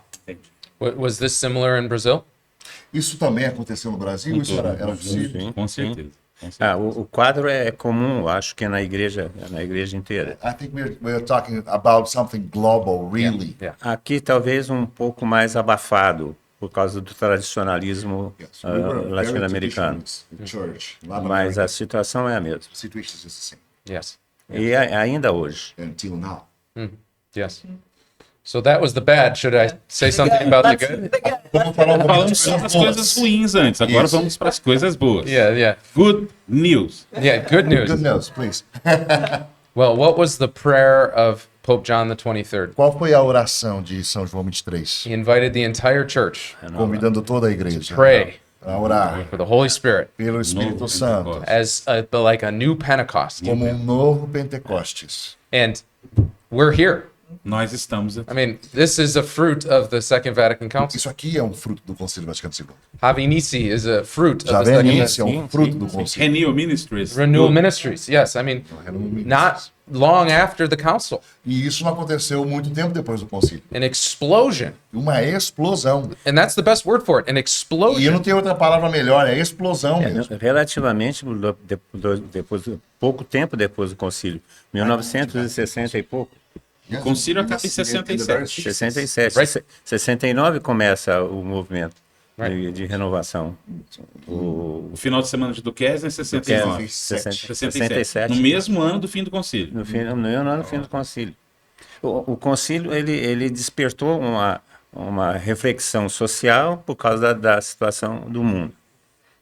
Was this similar in Brazil? Isso também aconteceu no Brasil? Isso era possível? Sim, Com sim. certeza. Com certeza. O quadro é comum, acho que é na igreja inteira. I think we're talking about something global, really. Yeah. Aqui talvez um pouco mais abafado por causa do tradicionalismo Yes, we were very latino-americano, traditionalist in church. Latin mas America, a situação é a mesma. the situation is just the same Yes. E ainda hoje. until now. Yes. So that was the bad. Should I say something about the good? Vamos falar um pouquinho Falamos de só das coisas coisas boas. ruins antes, agora Isso. vamos para as coisas boas. Yeah, yeah. Good news. Yeah, good news. Good news, please. Well, what was the prayer of Pope John the 23rd? Qual foi a oração de São João 23? He invited the entire church Convidando toda a igreja pray a orar for the Holy Spirit pelo Espírito Santo, as like a new Pentecost. como novo Pentecostes. And we're here. Nós estamos aqui. I mean, this is a fruit of the Second Vatican Council. Isso aqui é um fruto do Concílio Vaticano II. Havinici is a fruit of the Javenice é Second um fruto do Concílio. Renewal Ministries. Renewal Good. Ministries. Yes, I mean, not long after the council. E isso não aconteceu muito tempo depois do Concílio. An explosion. Uma explosão. And that's the best word for it. An E eu explosion. não tenho outra palavra melhor, é explosão mesmo. Relativamente, pouco tempo depois do concílio, 1960 e pouco, O concílio acaba em 67. 67, Right. 69 começa o movimento de renovação. O final de semana de Duquesne é 69. 67. No mesmo ano do fim do concílio. No ano do fim do concílio. O concílio ele despertou uma reflexão social por causa da situação do mundo.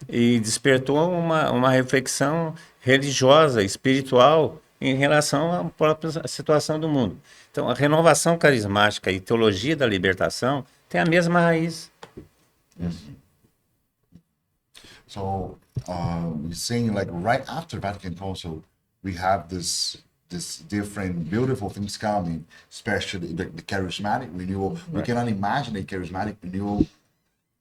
E despertou uma reflexão religiosa, espiritual, em relação à própria situação do mundo. Então, a renovação carismática e teologia da libertação tem a mesma raiz. So we're saying like right after Vatican Council, we have this different beautiful things coming, especially the charismatic renewal. We cannot imagine a charismatic renewal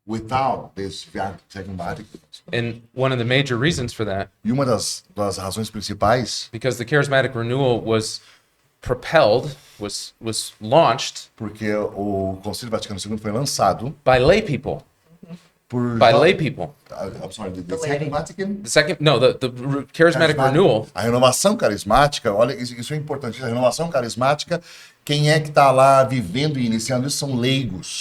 without this Second Vatican Council. And one of the major reasons for that, E uma das razões principais, because the charismatic renewal was propelled, was launched porque o Concílio Vaticano II foi lançado by lay people. por By lay people. I'm sorry, the lady. Second Vatican. The second, no, the charismatic renewal. A renovação carismática, olha, isso é importante. A renovação carismática, quem é que está lá vivendo e iniciando isso são leigos.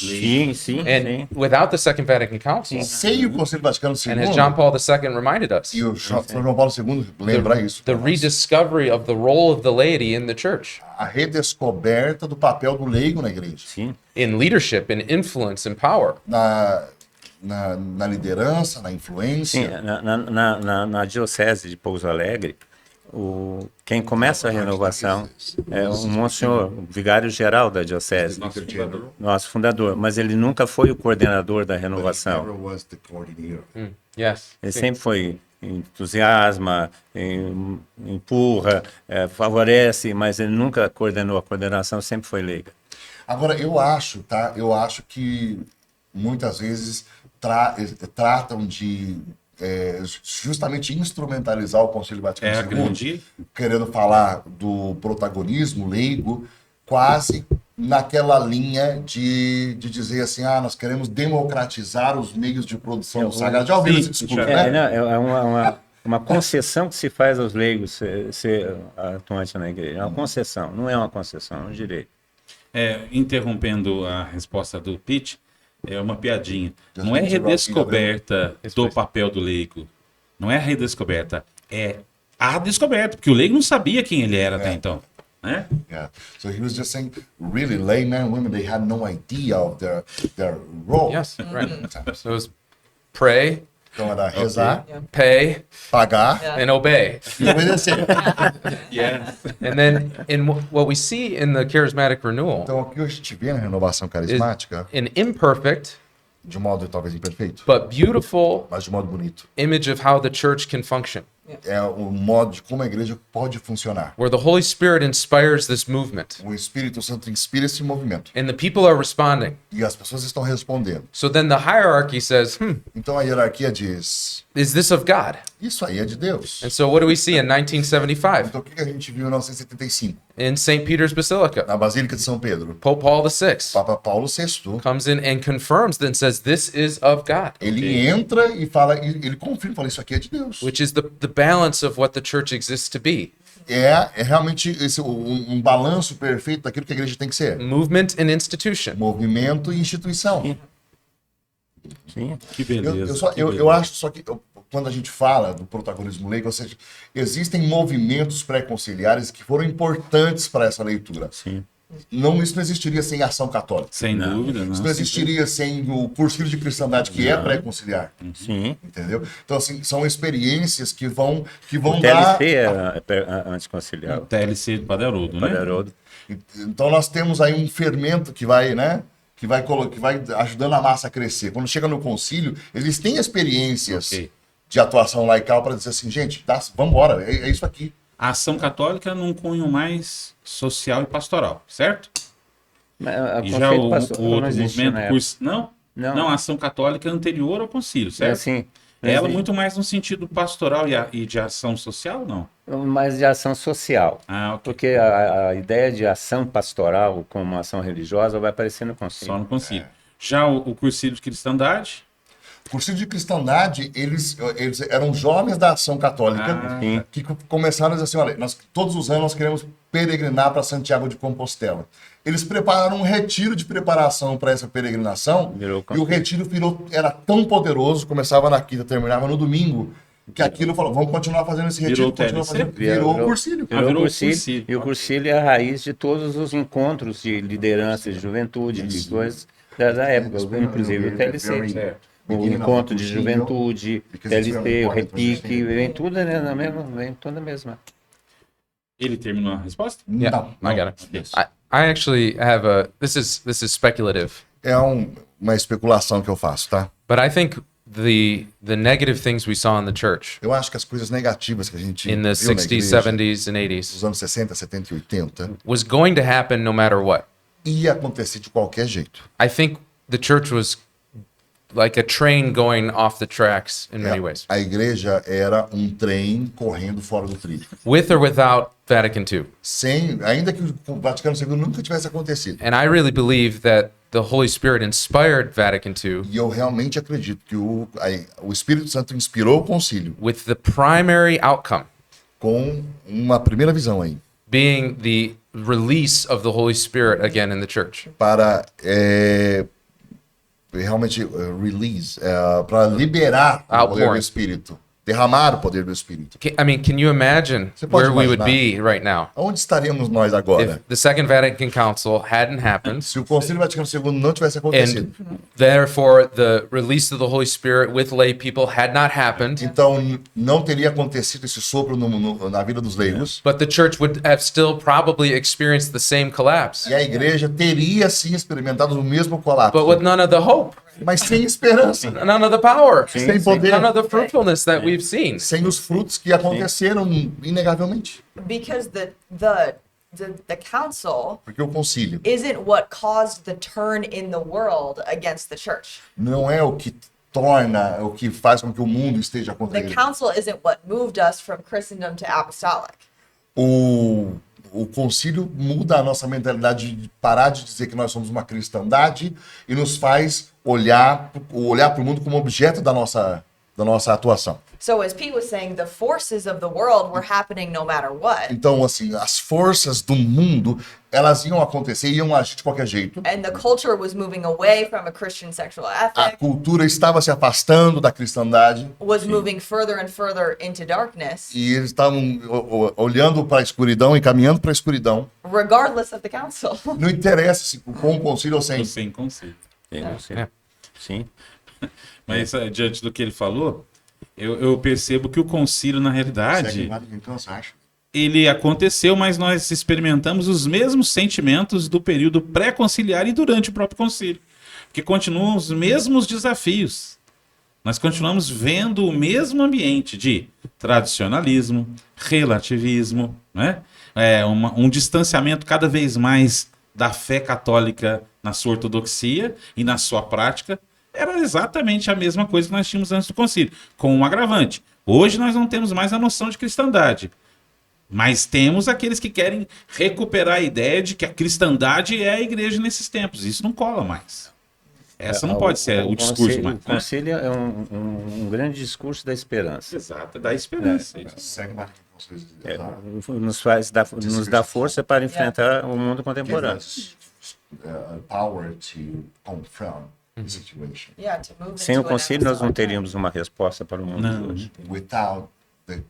Sim. And without the Second Vatican Council, Sem o Concílio Vaticano and as John II, Paul II reminded us, e o São João Paulo II lembra isso, the rediscovery of the role of the laity in the church, a redescoberta do papel do leigo na igreja, Sim. in leadership, in influence, and power. na liderança, na Sim, influência. na diocese de Pouso Alegre, quem começa a renovação é o Monsenhor, o vigário-geral da diocese, Nosso fundador. nosso fundador, mas ele nunca foi o coordenador da Never renovação. was the coordinator. Yes. Ele sempre foi entusiasma, empurra, favorece, mas ele nunca coordenou. A coordenação sempre foi leiga. Agora, eu acho, tá? Eu acho que muitas vezes tratam de justamente instrumentalizar o Concílio Vaticano II, grande. querendo falar do protagonismo leigo, quase naquela linha de dizer assim, nós queremos democratizar os meios de produção do sagrado. Já ouviram esse discurso, né? Uma concessão que se faz aos leigos ser atuante na igreja. É uma concessão, não é uma concessão, é um direito. Interrompendo a resposta do Pete, é uma piadinha. Não é redescoberta do papel do leigo. Não é a redescoberta, é a descoberta, porque o leigo não sabia quem ele era até então. Né? Yeah. So he was just saying, really, laymen and women, they had no idea of their role. Yes, right. So it was pray, Então era rezar, pay, pagar and obey. e obedecer. And then what we see in the charismatic renewal, Então o que a gente vê na renovação carismática, an imperfect de modo talvez imperfeito, but beautiful mas de modo bonito, image of how the church can function, é o modo de como a igreja pode funcionar. where the Holy Spirit inspires this movement O Espírito Santo inspira esse movimento and the people are responding. e as pessoas estão respondendo. So then the hierarchy says, Então a hierarquia diz, is this of God? isso aí é de Deus. And so what do we see in 1975 Então o que a gente viu em 1975 in St. Peter's Basilica? na Basílica de São Pedro? Pope Paul VI Papa Paulo VI, comes in and confirms and says, this is of God, ele entra e fala, ele confirma, fala, isso aqui é de Deus. which is the balance of what the church exists to be. É realmente um balanço perfeito daquilo que a igreja tem que ser. Movement and institution. Movimento e instituição. Sim. Que beleza. Eu acho só que quando a gente fala do protagonismo leigo, ou seja, existem movimentos pré-conciliares que foram importantes para essa leitura. Sim. Isso não existiria sem a ação católica. Sem dúvida. Isso não existiria sem o cursilho de cristandade, que é pré-conciliar. Sim. Entendeu? Então, assim, são experiências que vão O dar... TLC é anticonciliar. TLC do Padre Haroldo, né? Padre Haroldo. Então nós temos aí um fermento que vai, né? Que vai ajudando a massa a crescer. Quando chega no concílio, eles têm experiências de atuação laical para dizer assim, gente, vamos embora, é isso aqui. A ação católica num cunho mais social e pastoral, certo? E já o outro movimento... Não, a ação católica é anterior ao concílio, certo? É assim. Ela muito mais no sentido pastoral e de ação social, não? Mais de ação social. Ok. Porque a ideia de ação pastoral como ação religiosa vai aparecer no concílio. Só no concílio. Já o cursilho de cristandade... O cursilho de cristandade, eles eram jovens da ação católica que começaram a dizer assim, olha, todos os anos nós queremos peregrinar para Santiago de Compostela. Eles prepararam um retiro de preparação para essa peregrinação e o retiro era tão poderoso, começava na quinta, terminava no domingo, que aquilo falou, vamos continuar fazendo esse retiro, virou o cursilho. Virou o cursilho. E o cursilho é a raiz de todos os encontros de liderança, de juventude, de coisas da época, inclusive o TLC. O encontro de juventude, TLC, o repique, vem tudo vem toda a mesma. Ele terminou a resposta? Yeah, I got it. I actually have this is speculative. É uma especulação que eu faço, tá? But I think the negative things we saw in the church Eu acho que as coisas negativas que a gente in the viu na 60s, igreja, 70s, and nos 80s anos 60, 70 e 80, was going to happen no matter what. ia acontecer de qualquer jeito. I think the church was like a train going off the tracks in many ways, A igreja era um trem correndo fora do trilho. with or without Vatican II. Ainda que o Vaticano II nunca tivesse acontecido. And I really believe that the Holy Spirit inspired Vatican II E eu realmente acredito que o Espírito Santo inspirou o concílio with the primary outcome com uma primeira visão aí, being the release of the Holy Spirit again in the church. para realmente release, para liberar o poder do Espírito, derramar o poder do Espírito. Can you imagine Você pode where we would imaginar? be right now Onde estaríamos nós agora? if the Second Vatican Council hadn't happened, Se o Concílio Vaticano II não tivesse acontecido. and therefore the release of the Holy Spirit with lay people had not happened, Então não teria acontecido esse sopro na vida dos leigos. but the church would have still probably experienced the same collapse, E a igreja teria sim experimentado o mesmo colapso. but with none of the hope. mas sem esperança, none of the power, sem poder, none of the fruitfulness that we've seen. sem os frutos que aconteceram inegavelmente. Because the council Porque o concílio isn't what caused the turn in the world against the church. não é o que torna, o que faz com que o mundo esteja contra The ele. council isn't what moved us from Christendom to apostolic. O concílio muda a nossa mentalidade de parar de dizer que nós somos uma cristandade e nos faz olhar para o mundo como objeto da nossa atuação. So as Pete was saying, the forces of the world were happening no matter what. Então, assim, as forças do mundo, elas iam acontecer, iam agir de qualquer jeito. And the culture was moving away from a Christian sexual A ethic, cultura estava se afastando da cristandade was moving further and further into darkness, e eles estavam olhando para a escuridão e caminhando para a escuridão. regardless of the council. Não interessa se com o concílio ou sem. Sem conselho. Tem conselho. É. Sim. Mas diante do que ele falou, eu percebo que o concílio, na realidade, Então, você acha? ele aconteceu, mas nós experimentamos os mesmos sentimentos do período pré-conciliar e durante o próprio concílio. Porque continuam os mesmos desafios. Nós continuamos vendo o mesmo ambiente de tradicionalismo, relativismo, né? Um distanciamento cada vez mais da fé católica na sua ortodoxia e na sua prática. Era exatamente a mesma coisa que nós tínhamos antes do concílio, com um agravante. Hoje nós não temos mais a noção de cristandade, mas temos aqueles que querem recuperar a ideia de que a cristandade é a igreja nesses tempos. Isso não cola mais. Essa não pode ser o discurso mais. O concílio é um grande discurso da esperança. Exato, dá esperança. Segue mais vocês. Nos dá força para enfrentar o mundo contemporâneo. Power to confront the situation. Yeah, to move Sem o into an concílio, nós não apostolic teríamos uma resposta para o mundo de Não. hoje. Without the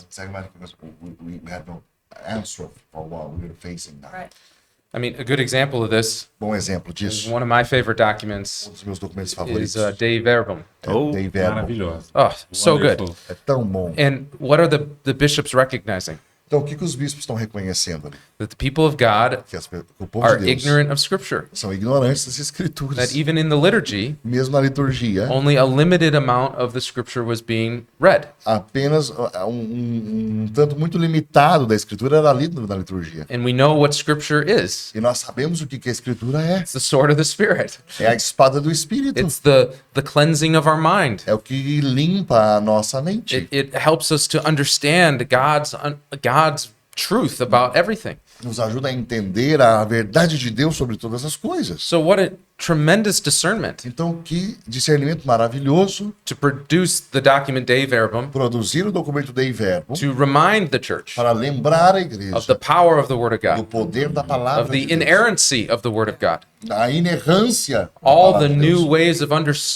segue mais because we have no answer for what we're facing now. Right. I mean, a good example of this Bom exemplo is disso, one of my favorite documents um dos meus documentos is favoritos Dei Verbum. é Oh, Dei Verbum. Maravilhoso. Oh, so good. Wonderful. É tão bom. And what are the bishops recognizing? Então, o que os bispos estão reconhecendo ali? That the people of God Que o povo are de Deus ignorant of Scripture. são ignorantes das escrituras. That even in the liturgy, Mesmo na liturgia, only a limited amount of the Scripture was being read. apenas um tanto muito limitado da escritura era lido na liturgia. And we know what Scripture is. E nós sabemos o que a escritura é. It's the sword of the Spirit. É a espada do Espírito. It's the cleansing of our mind. É o que limpa a nossa mente. It helps us to understand God's truth about everything. Nos ajuda a entender a verdade de Deus sobre todas as coisas. So what a tremendous discernment Então, que discernimento maravilhoso to produce the document Dei Verbum produzir o documento Dei Verbum to remind the church para lembrar a igreja of the power of the Word of do God, poder da palavra of the de Deus, inerrancy of the Word of God. a inerrância da All palavra the de new Deus. ways of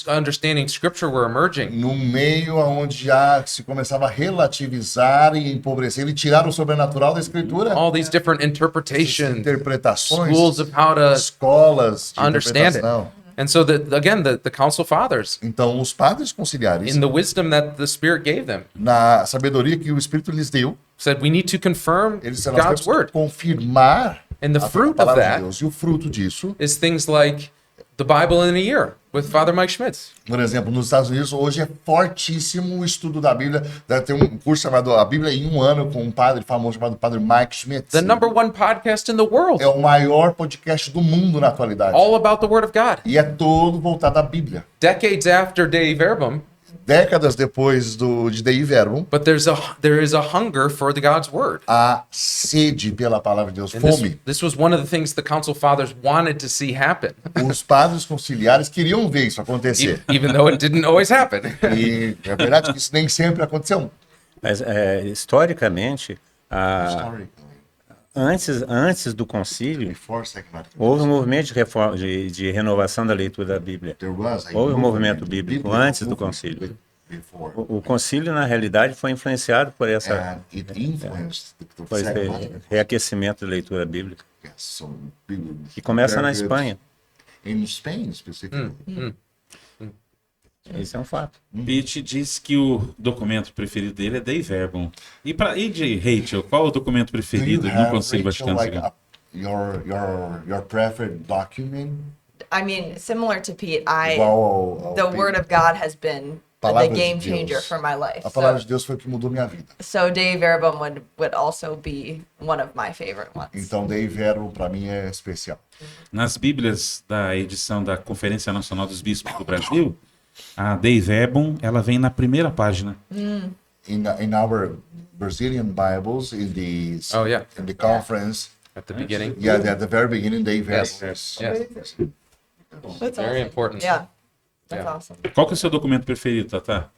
understanding Scripture were emerging. No meio onde já se começava a relativizar e empobrecer e tirar o sobrenatural da escritura, All these different interpretations, interpretações, schools of how to escolas de understand it. interpretação. And so the Council Fathers, Então, os padres conciliares, in the wisdom that the Spirit gave them, na sabedoria que o Espírito lhes deu, said we need to confirm eles disseram, nós God's temos que Word. confirmar And the a fruit of palavra de that Deus. E o fruto disso, is things like the Bible in a year with Father Mike Schmitz. por exemplo, nos Estados Unidos, hoje é fortíssimo o estudo da Bíblia. Tem um curso chamado A Bíblia em um Ano, com um padre famoso chamado Padre Mike Schmitz. The number one podcast in the world, É o maior podcast do mundo na atualidade. all about the Word of God. E é todo voltado à Bíblia. Decades after Dei Verbum, Décadas depois de Dei Verbum, but there is a hunger for the God's Word. a sede pela palavra de Deus, And fome. this was one of the things the Council Fathers wanted to see happen, Os padres conciliares queriam ver isso acontecer. even though it didn't always happen. E é verdade que isso nem sempre aconteceu. Mas, historicamente, antes do concílio, Before Second Vatican houve um movimento de renovação da leitura da Bíblia. there was a Houve um movimento movement, bíblico biblical antes do movement concílio. before, O concílio, na realidade, foi influenciado por and it É. influenced the por esse Second Vatican. reaquecimento da leitura bíblica, Yes, so Bible- que começa na very good. Espanha. In Spain, specifically. Isso é um fato. Pete disse que o documento preferido dele é Dei Verbum. E de Rachel, qual o documento Do you preferido no have, Concílio Rachel, Vaticano like II? your preferred document? I mean, similar to Pete, Igual ao the Pete. Word of God has been the Palavra de game Deus. changer for my life. A palavra de Deus foi o que mudou minha vida. So Dave Verbo would also be one of my favorite ones. Então, Dei Verbo, para mim, é especial. Nas Bíblias da edição da Conferência Nacional dos Bispos do Brasil, a Dei Verbum, ela vem na primeira página. In our Brazilian Bibles, Oh, yeah. in the conference, At the beginning. yeah, at the very beginning, Dei Verbo. Yes. is- That's Very awesome. important. Yeah, that's Yeah. awesome. Qual que é o seu documento preferido, Tata?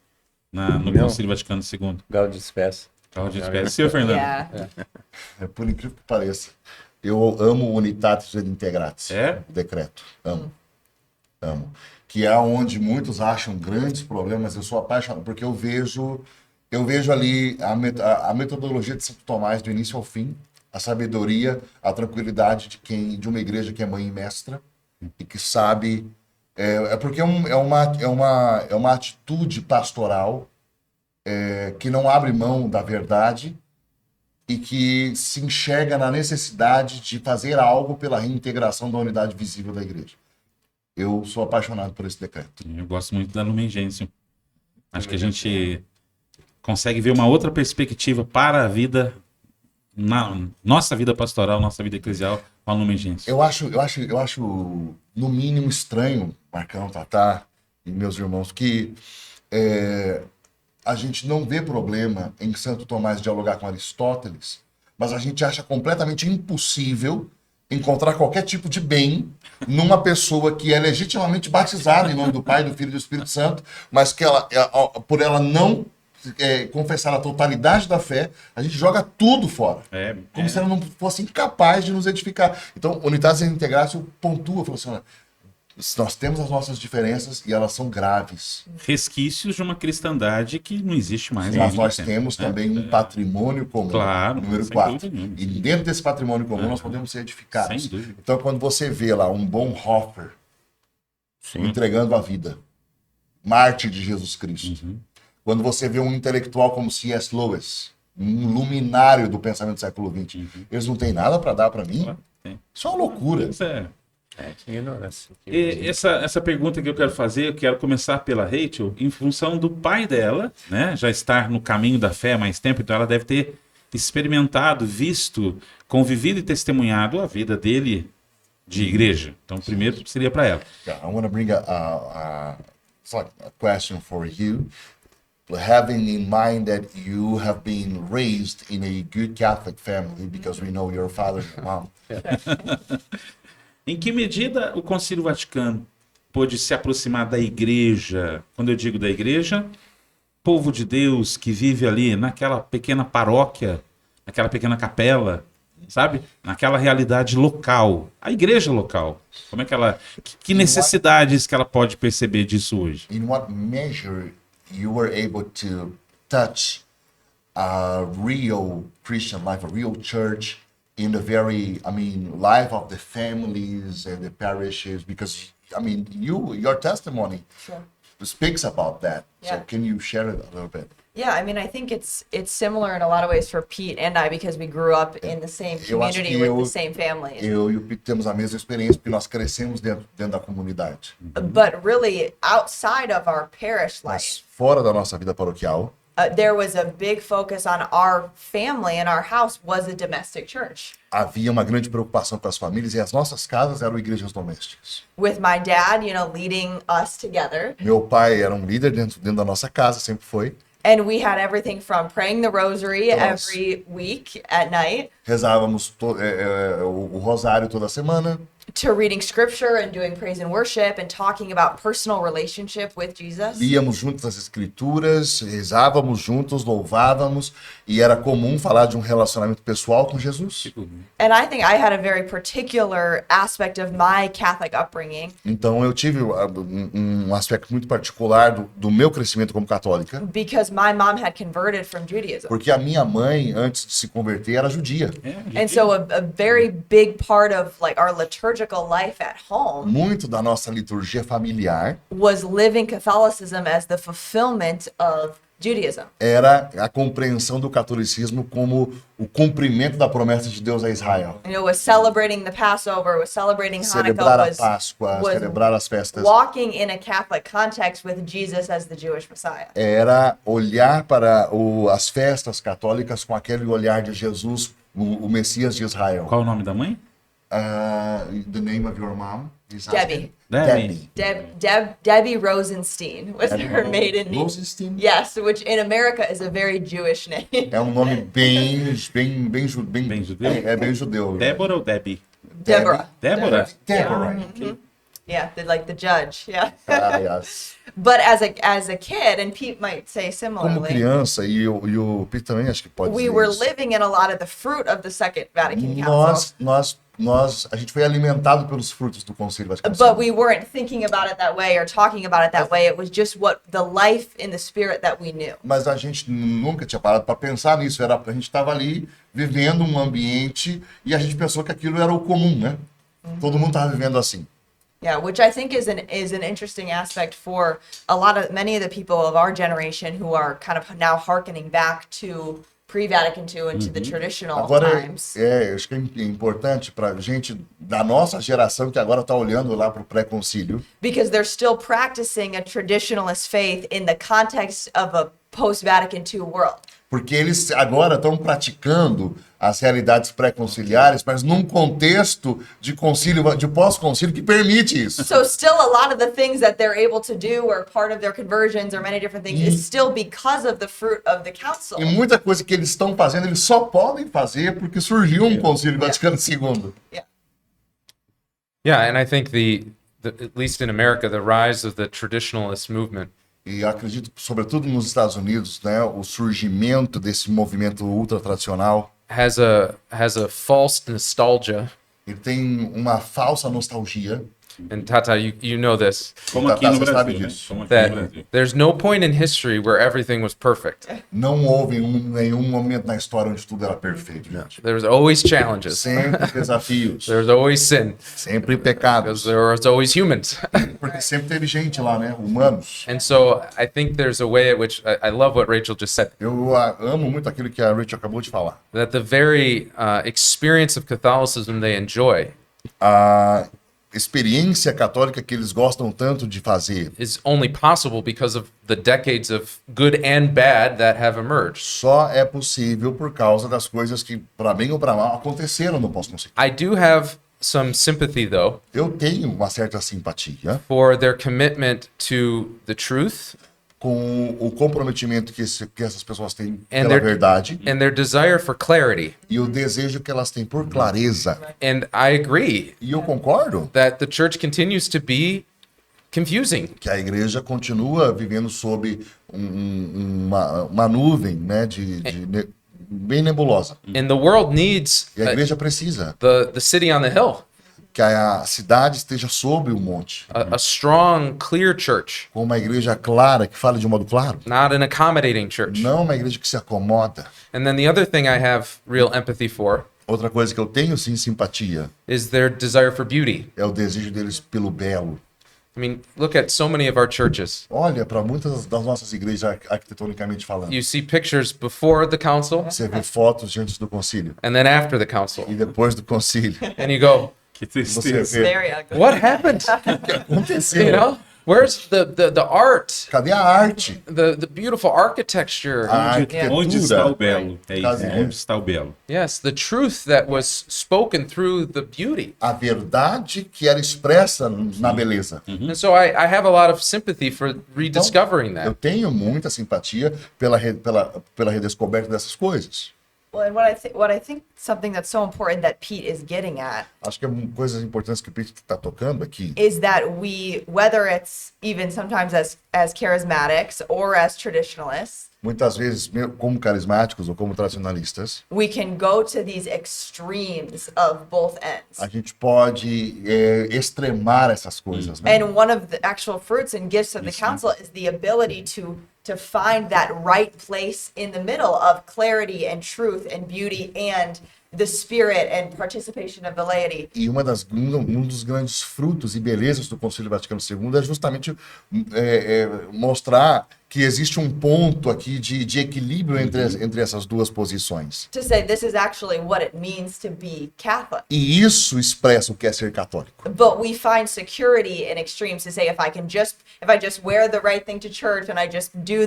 No Meu? Concílio Vaticano II. Gaudium Spes. Cláudio de Pé. Senhor Fernando. Yeah. É, por incrível que pareça, eu amo Unitatis et Integratis. É? O decreto. Amo. Amo. Que é onde muitos acham grandes problemas. Eu sou apaixonado, porque eu vejo ali a metodologia de Santo Tomás do início ao fim, a sabedoria, a tranquilidade de uma igreja que é mãe e mestra e que sabe. Porque é uma atitude pastoral que não abre mão da verdade e que se enxerga na necessidade de fazer algo pela reintegração da unidade visível da igreja. Eu sou apaixonado por esse decreto. Eu gosto muito da Lumen Gentium. Acho que a gente consegue ver uma outra perspectiva para a vida, nossa vida pastoral, nossa vida eclesial, com a Lumen Gentium. Eu acho no mínimo estranho, Marcão, Tatá e meus irmãos, que a gente não vê problema em Santo Tomás dialogar com Aristóteles, mas a gente acha completamente impossível encontrar qualquer tipo de bem numa pessoa que é legitimamente batizada em nome do Pai, do Filho e do Espírito Santo, mas que por ela não confessar a totalidade da fé, a gente joga tudo fora. Como se ela não fosse incapaz de nos edificar. Então, Unitatis et Integratis pontua, falou assim, nós temos as nossas diferenças e elas são graves. Resquícios de uma cristandade que não existe mais. Mas nós temos também um patrimônio comum, Claro, número sem 4. dúvida nenhuma. E dentro desse patrimônio comum nós podemos ser edificados. Sem dúvida. Então, quando você vê lá um Bonhoeffer entregando a vida, mártir de Jesus Cristo, quando você vê um intelectual como C.S. Lewis, um luminário do pensamento do século XX, eles não têm nada para dar para mim? Claro, tem. Isso é uma loucura. Isso é. Que ignorância. E essa pergunta que eu quero fazer, eu quero começar pela Rachel, em função do pai dela, né? Já estar no caminho da fé há mais tempo, então ela deve ter experimentado, visto, convivido e testemunhado a vida dele de igreja. Então, primeiro seria para ela. Yeah, I want to bring a question for you. Having in mind that you have been raised in a good Catholic family, because we know your father and mom. Em que medida o Concílio Vaticano pôde se aproximar da igreja? Quando eu digo da igreja, povo de Deus que vive ali naquela pequena paróquia, naquela pequena capela, sabe? Naquela realidade local, a igreja local. Como é que ela, que necessidades que ela pode perceber disso hoje? In what measure you were able to touch a real Christian life, a real church in the very, life of the families and the parishes, because, your testimony speaks about that. So Yeah. can you share it a little bit? Yeah, I think it's similar in a lot of ways for Pete and I because we grew up in the same Eu acho community que with the same families. Eu e o Pete temos a mesma experiência, porque nós crescemos dentro da comunidade. But really, outside of our parish Mas life, fora da nossa vida paroquial, there was a big focus on our family and our house was a domestic church. havia uma grande preocupação com as famílias e as nossas casas eram igrejas domésticas. With my dad, leading us together. Meu pai era um líder dentro da nossa casa, sempre foi. And we had everything from praying the rosary Yes. every week at night Rezávamos o rosário toda semana, to reading scripture and doing praise and worship and talking about personal relationship with Jesus. líamos juntos as escrituras, rezávamos juntos, louvávamos, e era comum falar de um relacionamento pessoal com Jesus. And I think I had a very particular aspect of my Catholic upbringing Então eu tive um aspecto muito particular do meu crescimento como católica, because my mom had converted from Judaism. porque a minha mãe, antes de se converter, era judia. And so a very big part of like our liturgical life at home Muito da nossa liturgia familiar was living Catholicism as the fulfillment of Judaism. era a compreensão do catolicismo como o cumprimento da promessa de Deus a Israel. Was celebrating the Passover, was celebrating Celebrar Hanukkah, a Páscoa, was celebrar as festas. walking in a Catholic context with Jesus as the Jewish Messiah. Era olhar para as festas católicas com aquele olhar de Jesus, o Messias de Israel. Qual o nome da mãe? The name of your mom? Is Debbie. Debbie. Debbie Rosenstein was her maiden name. Rosenstein? Yes, which in America is a very Jewish name. É um nome bem Bem judeu? É bem judeu. Débora ou Debbie? Deborah. Débora? Deborah. Yeah, like the judge. Yeah. Ah, yes. But as a kid, and Pete might say Como similarly, criança, e o Pete também acho que pode we dizer were isso. living in a lot of the fruit of the Second Vatican Council. A gente foi alimentado pelos frutos do Concílio Vaticano But II. we weren't thinking about it that way or talking about it that way. It was just what the life in the spirit that we knew. Mas a gente nunca tinha parado para pensar nisso. A gente estava ali vivendo um ambiente e a gente pensou que aquilo era o comum, né? Todo mundo estava vivendo assim. Yeah, which I think is an interesting aspect for many of the people of our generation who are kind of now hearkening back to pre-Vatican II and to the traditional Agora, times. acho que é importante para a gente da nossa geração que agora está olhando lá para o pré-concílio, Because they're still practicing a traditionalist faith in the context of a post-Vatican II world. porque eles agora estão praticando as realidades pré-conciliares, mas num contexto de concílio, de pós-concílio que permite isso. So still a lot of the things that they're able to do or part of their conversions or many different things is still because of the fruit of the council. E muita coisa que eles estão fazendo, eles só podem fazer porque surgiu um concílio Vaticano II. Yeah. Yeah, and I think at least in America, the rise of the traditionalist movement E acredito, sobretudo nos Estados Unidos, né, o surgimento desse movimento ultra-tradicional, has a false nostalgia. ele tem uma falsa nostalgia. And Tata, you know this, Como aqui no Você sabe Brasil, né? disso. Como aqui no that Brasil. there's no point in history where everything was perfect. Não houve nenhum momento na história onde tudo era perfeito, gente. There was always challenges. Sempre desafios, There was always sin. sempre Because pecados, there was always humans. porque sempre teve gente lá, né, humanos. And so I think there's a way at which I love what Rachel just said. Eu amo muito aquilo que a Rachel acabou de falar. That the very experience of Catholicism they enjoy A experiência católica que eles gostam tanto de fazer is only possible because of the decades of good and bad that have emerged. só é possível por causa das coisas que, para bem ou para mal, aconteceram no pós-concílio. I do have some sympathy, though, Eu tenho uma certa simpatia for their commitment to the truth com o comprometimento que essas pessoas têm And pela they're- verdade and their desire for clarity. e o desejo que elas têm por clareza. And I agree E eu concordo that the church continues to be confusing. que a igreja continua vivendo sob uma nuvem, né, bem nebulosa. And the world needs E a igreja precisa the city on the hill, que a cidade esteja sobre o monte, a strong, clear church, com uma igreja clara, que fale de modo claro. not an accommodating church. Não uma igreja que se acomoda. And then the other thing I have real empathy for Outra coisa que eu tenho sim simpatia is their desire for beauty. é o desejo deles pelo belo. I mean, look at so many of our churches. Olha, para muitas das nossas igrejas arquitetonicamente falando, You see pictures before the council você vê fotos antes do concílio and then after the council. e depois do concílio. And you go, Que Você tristeza. vê Very ugly. what happened? o que aconteceu. You know? Where's the art? Cadê a arte? The beautiful architecture? A Onde está o arquitetura? belo? É isso. Cadê? Onde está o belo? Yes, the truth that was spoken through the beauty. A verdade que era expressa na beleza. And so I have a lot of sympathy for rediscovering Eu that. tenho muita simpatia pela redescoberta dessas coisas. Well, and what I think something that's so important that Pete is getting at Acho que é coisas importantes que o Pete está tocando aqui. is that whether it's even sometimes as charismatics or as traditionalists, Muitas vezes, como carismáticos ou como tradicionalistas, we can go to these extremes of both ends. a gente pode extremar essas coisas, né? And one of the actual fruits and gifts of the council is the ability to find that right place in the middle of clarity and truth and beauty and the spirit and participation of the laity. E um dos grandes frutos e belezas do Concílio Vaticano II é justamente mostrar que existe um ponto aqui de equilíbrio entre essas duas posições. To say this is actually what it means to be Catholic. E isso expressa o que é ser católico. But we find security in extremes to say if I just wear the right thing to church and I just do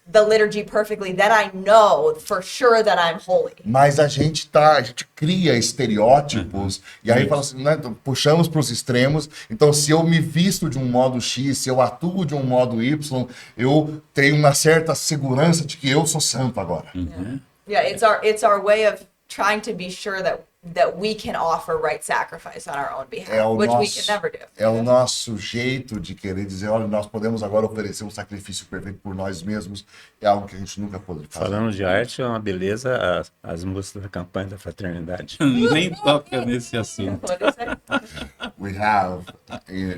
the liturgy perfectly, then I know for sure that I'm holy. Mas a gente cria estereótipos e aí fala assim, né, então, puxamos para os extremos. Então, se eu me visto de um modo X, se eu atuo de um modo Y, eu tenho uma certa segurança de que eu sou santo agora. Yeah, it's our way of trying to be sure that we can offer right sacrifice on our own behalf, which we can never do. É o nosso jeito de querer dizer, olha, nós podemos agora oferecer um sacrifício perfeito por nós mesmos. É algo que a gente nunca pôde fazer. Falando de arte, é uma beleza as músicas da campanha da fraternidade. Nem toca nesse assunto. What do you say? We have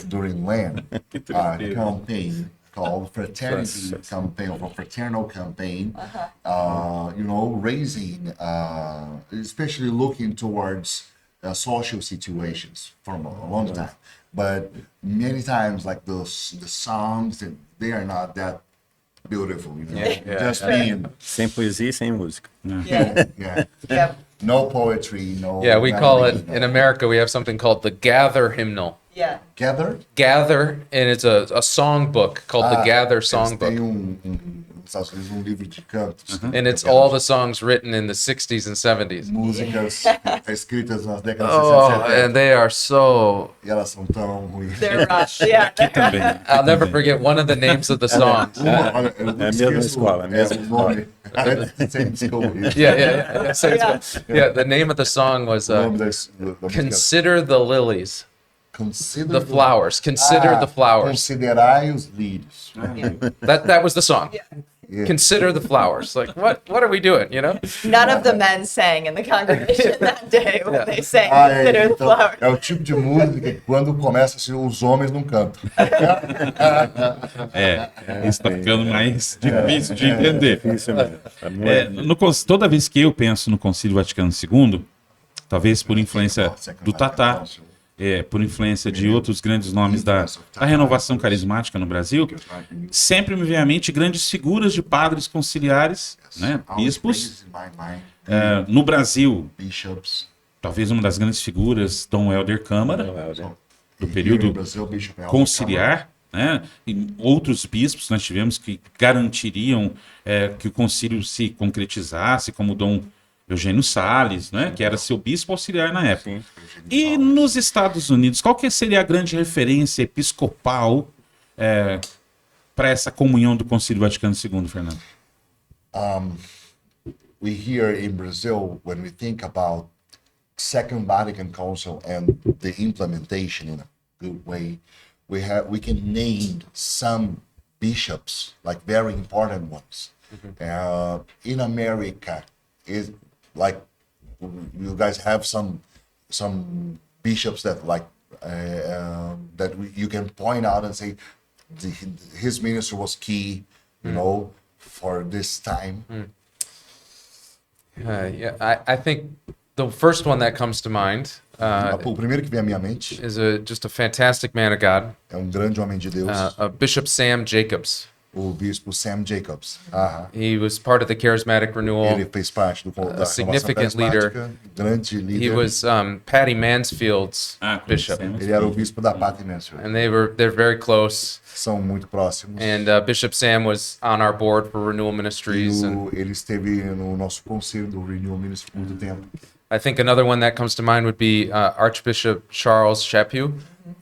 during Lent Que a tristeza. campaign called Fraternity Campaign or Fraternal Campaign. Raising, especially looking towards social situations from a long time. But many times, like the songs, they are not that beautiful. Just being, Sem poesia e sem música. Yeah. yeah. No poetry, no. Yeah, we call melody, it in America. We have something called the Gather hymnal. Yeah. Gather. Gather, and it's a song book called the Gather Eles Songbook. têm nos Estados Unidos um livro de cantos. And it's all the songs written in the 60s and 70s. Músicas escritas nas décadas Oh, 60 e and they are so. e elas são tão ruins. They're yeah. Também. I'll never forget one of the names of the songs. Olha, eu É a mesma escola, a mesma o nome. Same school. Yeah. Yeah, the name of the song was O nome da música. Consider the Lilies, Consider the Flowers. Consider the Flowers. Considerai os lírios. That was the song. Yeah. Consider the flowers. Like, what are we doing, you know? None of the men sang in the congregation that day when they sang Ah, Consider the então, Flowers. é o tipo de música que quando começa assim, os homens não cantam. Isso tá ficando mais difícil de entender. Isso mesmo. É muito- Toda vez que eu penso no Concílio Vaticano II, talvez por influência do Tatá, por influência de outros grandes nomes da renovação carismática no Brasil, sempre me vem à mente grandes figuras de padres conciliares, né, bispos. No Brasil, Bishops. talvez uma das grandes figuras, Dom Helder Câmara, do período conciliar, né? E outros bispos nós tivemos que garantiriam que o concílio se concretizasse, como Dom Eugênio Salles, né? Que era seu bispo auxiliar na época. Sim. E nos Estados Unidos, qual que seria a grande referência episcopal para essa comunhão do Concílio Vaticano II, Fernando? We here in Brazil, when we think about Second Vatican Council and the implementation in a good way, we can name some bishops, like very important ones. In America, is like you guys have some bishops that you can point out and say his ministry was key, for this time. I think the first one that comes to mind O primeiro que vem à minha mente is just a fantastic man of God, é grande homem de Deus, Bishop Sam Jacobs. o bispo Sam Jacobs. He was part of the Charismatic Renewal. Ele fez parte da renovação significant carismática, grande He líder. was Patty Mansfield's bishop, Ele era o bispo da Patty Mansfield. and they're very close. São muito próximos. And Bishop Sam was on our board for Renewal Ministries, and Ele esteve no nosso conselho do Renewal Ministry por muito tempo. I think another one that comes to mind would be Archbishop Charles Chaput,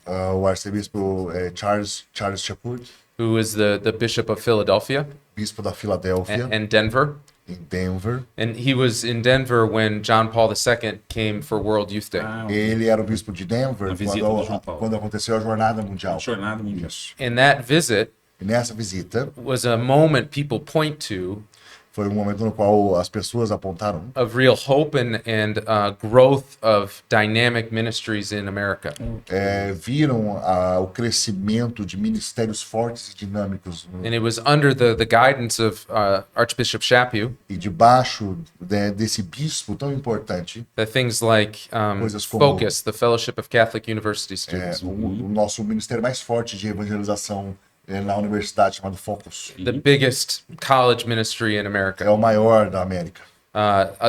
O arcebispo Charles Chaput, who is the Bishop of Philadelphia bispo da Filadélfia, and Denver. em Denver. And he was in Denver when John Paul II came for World Youth Day. Ele era o bispo de Denver Na visita do João Paulo. quando aconteceu a Jornada Mundial. Jornada Mundial. Isso. And that visit E nessa visita was a moment people point to Foi um momento no qual as pessoas apontaram of real hope and growth of dynamic ministries in America. viram o crescimento de ministérios fortes e dinâmicos And it was under the guidance of Archbishop Chaput e debaixo desse bispo tão importante, that things like Coisas como- Focus, the Fellowship of Catholic University Students, o nosso ministério mais forte de evangelização na universidade, chamado Focus. the biggest college ministry in É America, o maior da América.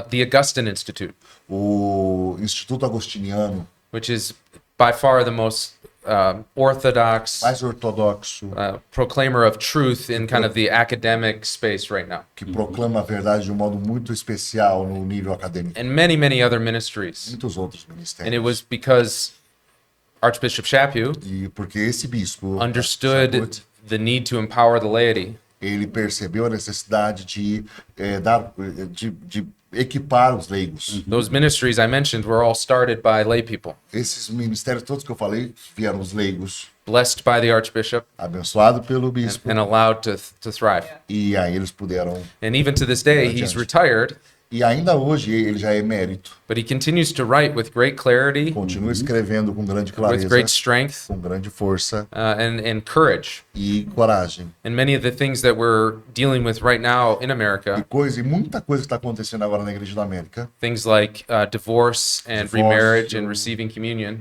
the Augustine Institute, O Instituto Agostiniano, which is by far the most orthodox mais ortodoxo, proclaimer of truth in kind of the academic space right now, que proclama a verdade de um modo muito especial no nível acadêmico. and many other ministries. Muitos outros And it ministérios. was because Archbishop Chaput E porque esse bispo understood Chaput, the need to empower the laity ele percebeu a necessidade de equipar os leigos. Those ministries I mentioned were all started by lay people, Esses ministérios todos que eu falei vieram os leigos, blessed by the archbishop, abençoado pelo bispo, and allowed to thrive. e aí eles puderam. And even to this day, he's retired, E ainda hoje ele já é emérito, but he continues to write with great clarity, continua escrevendo com grande with clareza, great strength, com grande força and courage. e coragem. And many of the things that we're dealing with right now in America, E muita coisa que está acontecendo agora na Igreja da América, things like divorce and Divórcio. remarriage and receiving communion,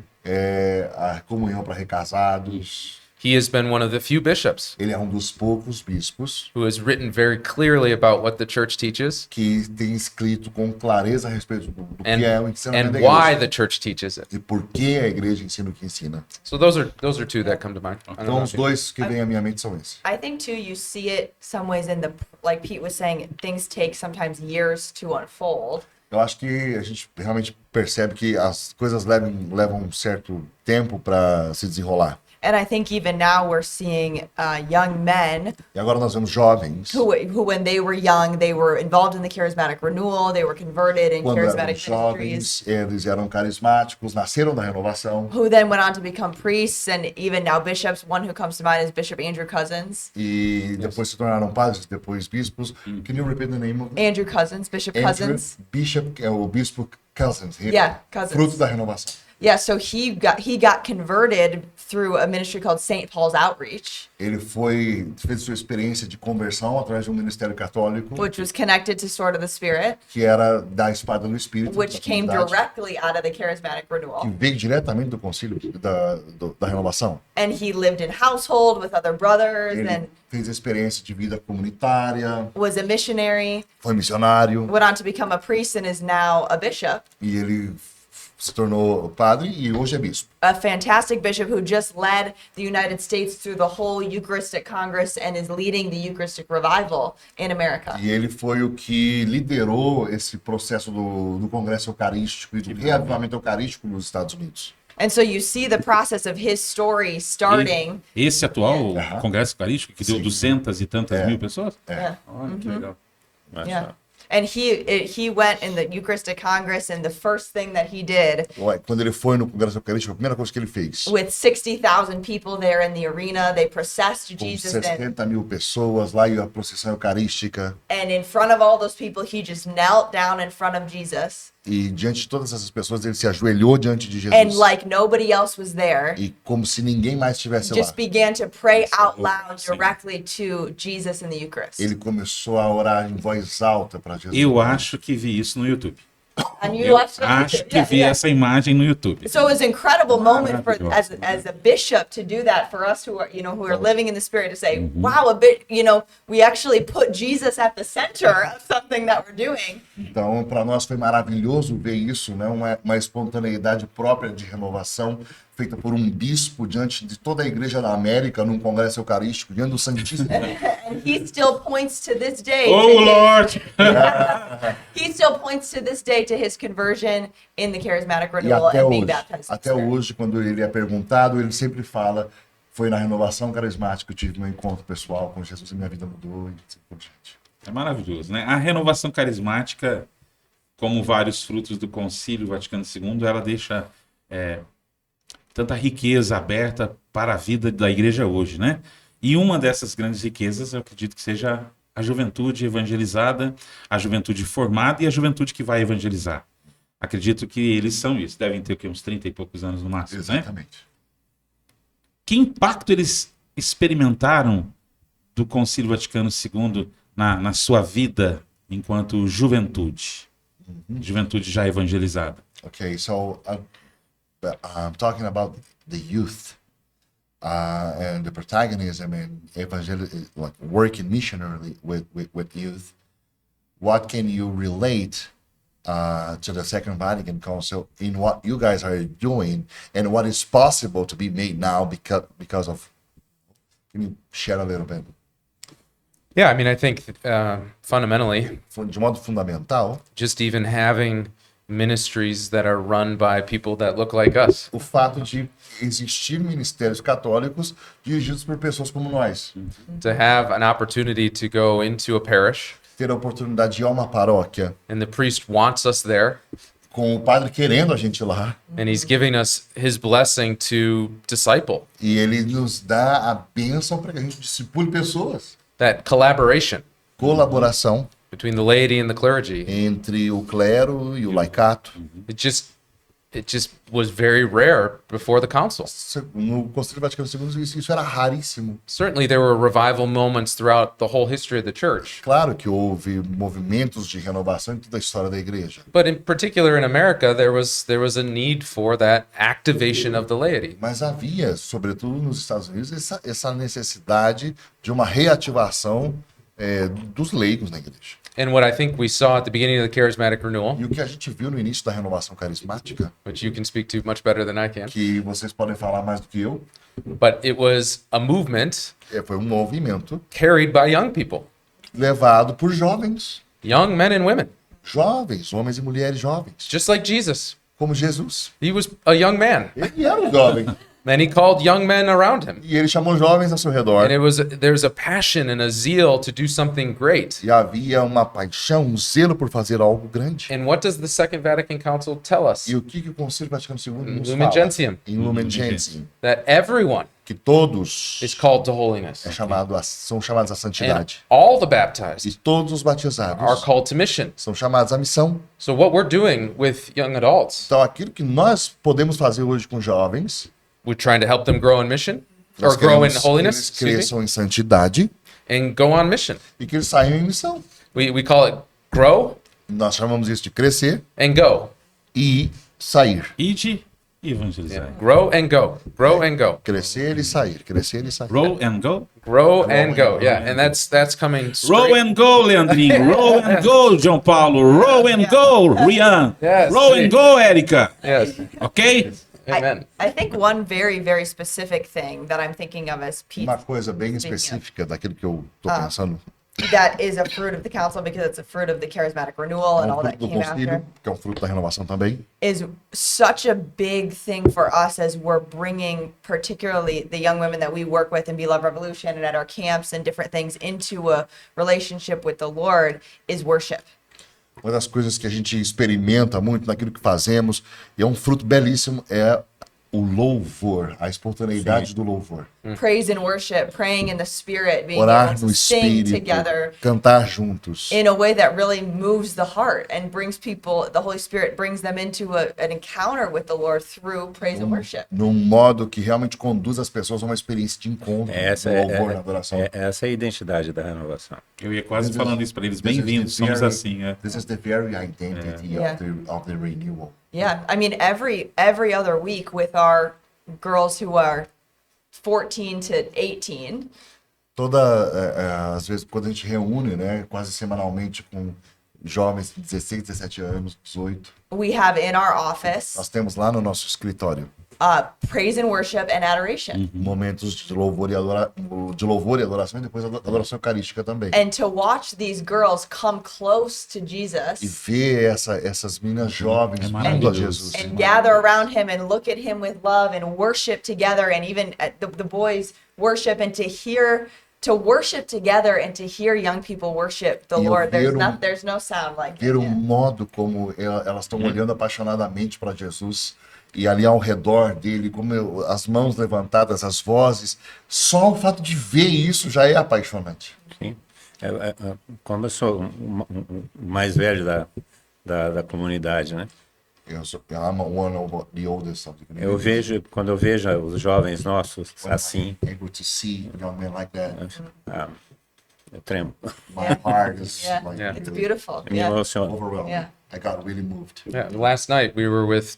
a comunhão para recasados. he has been one of the few bishops Ele é um dos poucos bispos who has written very clearly about what the church teaches que tem escrito com clareza a respeito do and, que é o ensinamento and da why igreja. the church teaches it. E por que a igreja ensina o que ensina. So those are two that come to mind. I don't know Então, os if you- dois que vêm à minha mente são esses. I think too, you see it some ways in the, like Pete was saying, things take sometimes years to unfold. Eu acho que a gente realmente percebe que as coisas levam um certo tempo para se desenrolar. And I think even now we're seeing young men E agora nós vemos jovens, who, when they were young, they were involved in the charismatic renewal, they were converted in quando eram charismatic ministries, jovens, eles eram carismáticos, nasceram da renovação. who then went on to become priests and even now bishops. One who comes to mind is Bishop Andrew Cousins. E depois se tornaram padres, depois bispos. Can you repeat the name of Andrew Cousins, Bishop Andrew Cousins. Bishop, que é o bispo Cousins. Yeah, Cousins. Fruto da renovação. Yeah, so he got converted through a ministry called St. Paul's Outreach, Ele fez sua experiência de conversão através de um ministério católico, which was connected to Sword of the Spirit, que era da espada do Espírito, which da came comunidade, directly out of the charismatic que renewal. veio diretamente do concílio da renovação. And he lived in household with other brothers Ele and fez a experiência de vida comunitária, was a missionary, foi missionário went on to become a priest and is now a bishop. e ele se tornou padre e hoje é bispo. A fantastic bishop who just led the United States through the whole Eucharistic Congress and is leading the Eucharistic revival in America. E ele foi o que liderou esse processo do Congresso Eucarístico e do reavivamento eucarístico nos Estados Unidos. And so you see the process of his story starting. Esse atual Aham. Congresso Eucarístico, que deu Sim. 200 e tantas mil pessoas? Yeah. Olha que legal. Mas, Yeah. And he went in the Eucharistic Congress, and the first thing that he did, Quando ele foi no Congresso Eucarístico, a primeira coisa que ele fez, with 60,000 people there in the arena, they processed com Jesus, and 60 mil pessoas lá e a procissão eucarística, in front of all those people, he just knelt down in front of Jesus, e diante de todas essas pessoas ele se ajoelhou diante de and Jesus. like nobody else was there, E como se ninguém mais estivesse lá, just began to pray out loud directly to Jesus in the Eucharist. ele começou a orar em voz alta para Jesus. Eu acho que vi isso no YouTube. And you Eu watched it? acho que Yeah, vi yeah. essa imagem no YouTube. So it was an incredible moment for Maravilhoso. as a bishop to do that for us who are who are living in the spirit to say, wow, a bit we actually put Jesus at the center of something that we're doing. Então, para nós foi maravilhoso ver isso, né? Uma espontaneidade própria de renovação feita por um bispo diante de toda a igreja da América num congresso eucarístico, diante do Santíssimo. And he still points to this day. Oh, to his- Lord! he still points to this day to his conversion in the charismatic E renewal até and being hoje, baptized. in the até Spirit. hoje, quando ele é perguntado, ele sempre fala: foi na renovação carismática que eu tive meu encontro pessoal com Jesus e minha vida mudou. E assim por diante. É maravilhoso, né? A renovação carismática, como vários frutos do Concílio Vaticano II, ela deixa tanta riqueza aberta para a vida da igreja hoje, né? E uma dessas grandes riquezas, eu acredito que seja a juventude evangelizada, a juventude formada e a juventude que vai evangelizar. Acredito que eles são isso. Devem ter o quê? Uns 30 e poucos anos no máximo, né? Exatamente. Que impacto eles experimentaram do Concílio Vaticano II na sua vida enquanto juventude? Juventude já evangelizada. Okay, so I'm talking about the youth and the protagonism in like working missionarily with youth. What can you relate to the Second Vatican Council in what you guys are doing and what is possible to be made now because of? Can you share a little bit? Yeah, I mean, I think fundamentally, De modo fundamental, just even having ministries that are run by people that look like us. o fato de existir ministérios católicos dirigidos por pessoas como nós. To have an opportunity to go into a parish Ter a oportunidade de ir a uma paróquia and the priest wants us there com o padre querendo a gente lá and he's giving us his blessing to disciple. e ele nos dá a bênção para que a gente discipule pessoas. That collaboration Colaboração between the laity and the clergy. entre o clero e o laicato. It just was very rare before the council. No Concílio Vaticano II isso era raríssimo. Certainly there were revival moments throughout the whole history of the church. Claro que houve movimentos de renovação em toda a história da igreja. But in particular in America, there was a need for that activation of the laity. Mas havia, sobretudo nos Estados Unidos, essa necessidade de uma reativação dos leigos na igreja. And what I think we saw at the beginning of the charismatic renewal, E o que a gente viu no início da renovação carismática, which you can speak to much better than I can, que vocês podem falar mais do que eu, but it was a movement foi um movimento carried by young people, levado por jovens, young men and women, jovens, homens e mulheres jovens, just like Jesus. como Jesus. He was a young man, Ele era um jovem and he called young men around him. e ele chamou jovens ao seu redor. And there's a passion and a zeal to do something great. E havia uma paixão, um zelo por fazer algo grande. And what does the Second Vatican Council tell us? E o que o Concílio Vaticano II nos Lumen fala? Gentium. Em Lumen Gentium, That everyone que todos is called to holiness. são chamados à And santidade. all the E baptized todos os are batizados called to mission. são chamados à missão. So what we're doing with young adults, Então, aquilo que nós podemos fazer hoje com jovens, we're trying to help them grow in mission nós or grow in queremos que holiness, eles excuse me, cresçam em santidade and go on mission. e que eles saiam em missão. We call it grow Nós chamamos isso de crescer and go. e sair. Ide e evangelizar. Grow and go. Grow and go. Crescer e sair, crescer e sair. Roll and go. Grow and go. Yeah, and that's coming Roll straight. and go, Leandrinho. Roll and go, João Paulo. Roll and go, Rian. Yes. Roll and go, Érica. Yes. Ok? Amen. I think one very, very specific thing that I'm thinking of as Pete, Uma coisa bem específica daquilo que eu estou pensando. that is a fruit of the council because it's a fruit of the charismatic renewal and É all that fruto do came after, concílio, que é um fruto da renovação também. is such a big thing for us as we're bringing particularly the young women that we work with in Be Love Revolution and at our camps and different things into a relationship with the Lord is worship. Uma das coisas que a gente experimenta muito naquilo que fazemos, e é um fruto belíssimo, é o louvor, a espontaneidade do louvor. Praise and worship, praying in the spirit, being Orar able no to sing Espírito, together cantar juntos. in a way that really moves the heart and brings people, the Holy Spirit brings them into an encounter with the Lord through praise and worship. Num modo que realmente conduz as pessoas a uma experiência de encontro, Essa do louvor na adoração. essa é a identidade da renovação. Eu ia quase This is- falando isso para eles. this is Bem-vindos, the somos very- assim. É. This is the very identity Yeah. of the renewal. Yeah, I mean every other week with our girls who are 14 to 18, Às vezes, quando a gente reúne, né, quase semanalmente com jovens de 16, 17 anos, 18, we have in our office nós temos lá no nosso escritório praise and worship and adoration. momentos de louvor e adoração, e depois a adoração eucarística também. And to watch these girls come close to E Jesus ver essas meninas jovens vindo a maravilhoso. Jesus. and gather around him and look at him with love and worship together, and even the boys worship, and to worship together and to hear young people worship the E eu Lord. ver There's no sound like Ver it. o Yeah. modo como elas estão olhando apaixonadamente para Jesus e ali ao redor dele, as mãos levantadas, as vozes, só o fato de ver isso já é apaixonante. Sim. Como eu sou o mais velho da comunidade, né? I'm one of the oldest of the community. Quando eu vejo os jovens nossos assim, I'm able to see young men like that. eu tremo. My heart is Yeah. like Yeah. It's really beautiful. Me Yeah. emociona. overwhelmed. Yeah. I got really moved. Yeah. Last night we were with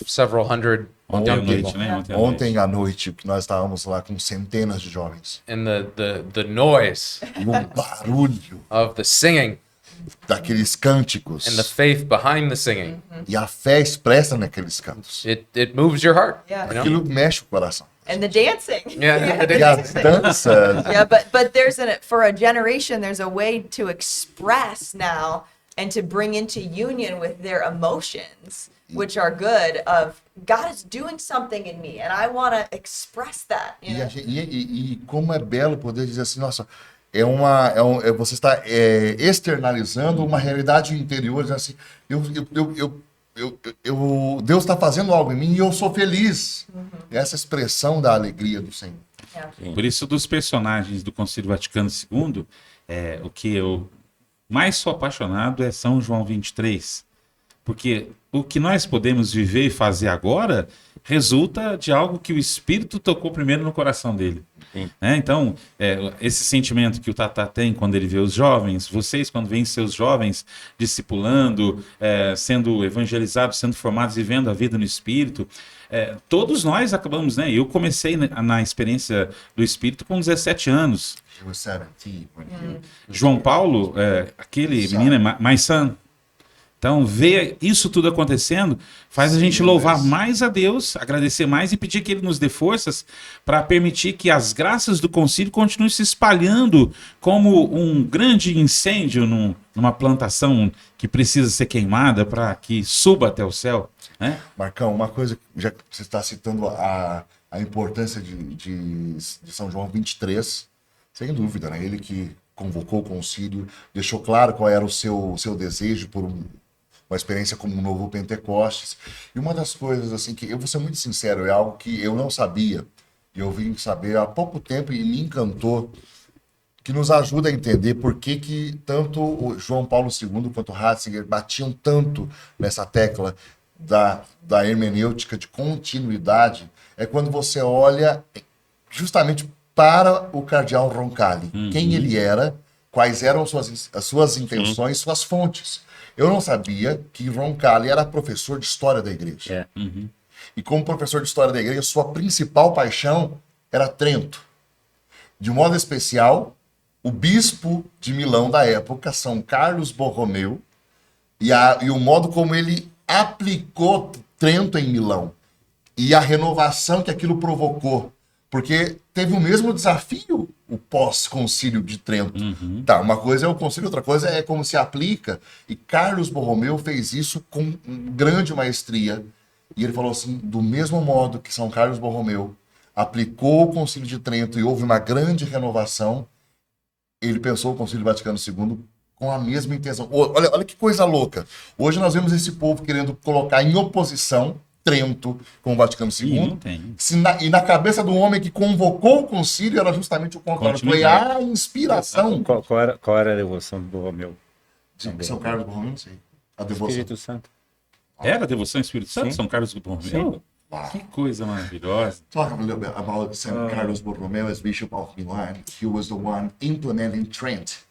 several hundred Ontem à young noite, people, né? Ontem à noite. Ontem à noite, que nós estávamos lá com centenas de jovens. and the noise E o barulho of the singing daqueles cânticos and the faith behind the singing, e a fé expressa naqueles cantos. it moves your heart. Yeah. You know? Aquilo mexe o coração. And the dancing. Yeah. E as danças. Yeah, but there's for a generation, there's a way to express now and to bring into union with their emotions, which are good, of God is doing something in me and I want to express that, you E, know? e como é belo poder dizer assim, nossa, você está externalizando uma realidade interior, dizendo assim, Deus está fazendo algo em mim e eu sou feliz. Essa expressão da alegria do Senhor. Yeah. Por isso, dos personagens do Concílio Vaticano II, o que eu mais sou apaixonado é São João 23. Porque o que nós podemos viver e fazer agora resulta de algo que o Espírito tocou primeiro no coração dele. Né? Então, esse sentimento que o Tata tem quando ele vê os jovens, vocês quando veem seus jovens discipulando, sendo evangelizados, sendo formados, vivendo a vida no Espírito, todos nós acabamos, né? Eu comecei na experiência do Espírito com 17 anos. He was 17 when he João Paulo, aquele menino é mais sã. Então, ver isso tudo acontecendo faz a gente louvar mais a Deus, agradecer mais e pedir que Ele nos dê forças para permitir que as graças do concílio continuem se espalhando como um grande incêndio numa plantação que precisa ser queimada para que suba até o céu. Né? Marcão, uma coisa, já que você está citando a importância de São João 23, sem dúvida, né? Ele que convocou o concílio, deixou claro qual era o seu desejo por uma experiência como um novo Pentecostes. E uma das coisas, assim, que eu vou ser muito sincero, é algo que eu não sabia, e eu vim saber há pouco tempo e me encantou, que nos ajuda a entender por que tanto o João Paulo II quanto o Ratzinger batiam tanto nessa tecla da hermenêutica de continuidade, é quando você olha justamente para o cardeal Roncalli, quem ele era, quais eram as suas intenções, suas fontes. Eu não sabia que Roncalli era professor de História da Igreja. E como professor de História da Igreja, sua principal paixão era Trento. De modo especial, o bispo de Milão da época, São Carlos Borromeu, e o modo como ele aplicou Trento em Milão. E a renovação que aquilo provocou. Porque teve o mesmo desafio o pós-concílio de Trento. Tá, uma coisa é o concílio, outra coisa é como se aplica. E Carlos Borromeu fez isso com grande maestria. E ele falou assim, do mesmo modo que São Carlos Borromeu aplicou o concílio de Trento e houve uma grande renovação, ele pensou o concílio Vaticano II com a mesma intenção. Olha que coisa louca. Hoje nós vemos esse povo querendo colocar em oposição Trento com o Vaticano II. E na cabeça do homem que convocou o concílio era justamente o contrário. Foi a inspiração. Qual era a devoção do Borromeu? De São Carlos Borromeu, não sei. A devoção. Espírito Santo. Era a devoção ao Espírito Santo, Sim. São Carlos Borromeu? Wow. Que coisa maravilhosa. Talk a little bit about St. Carlos Borromeo as Bishop of Milan. He was the one implementing Trent.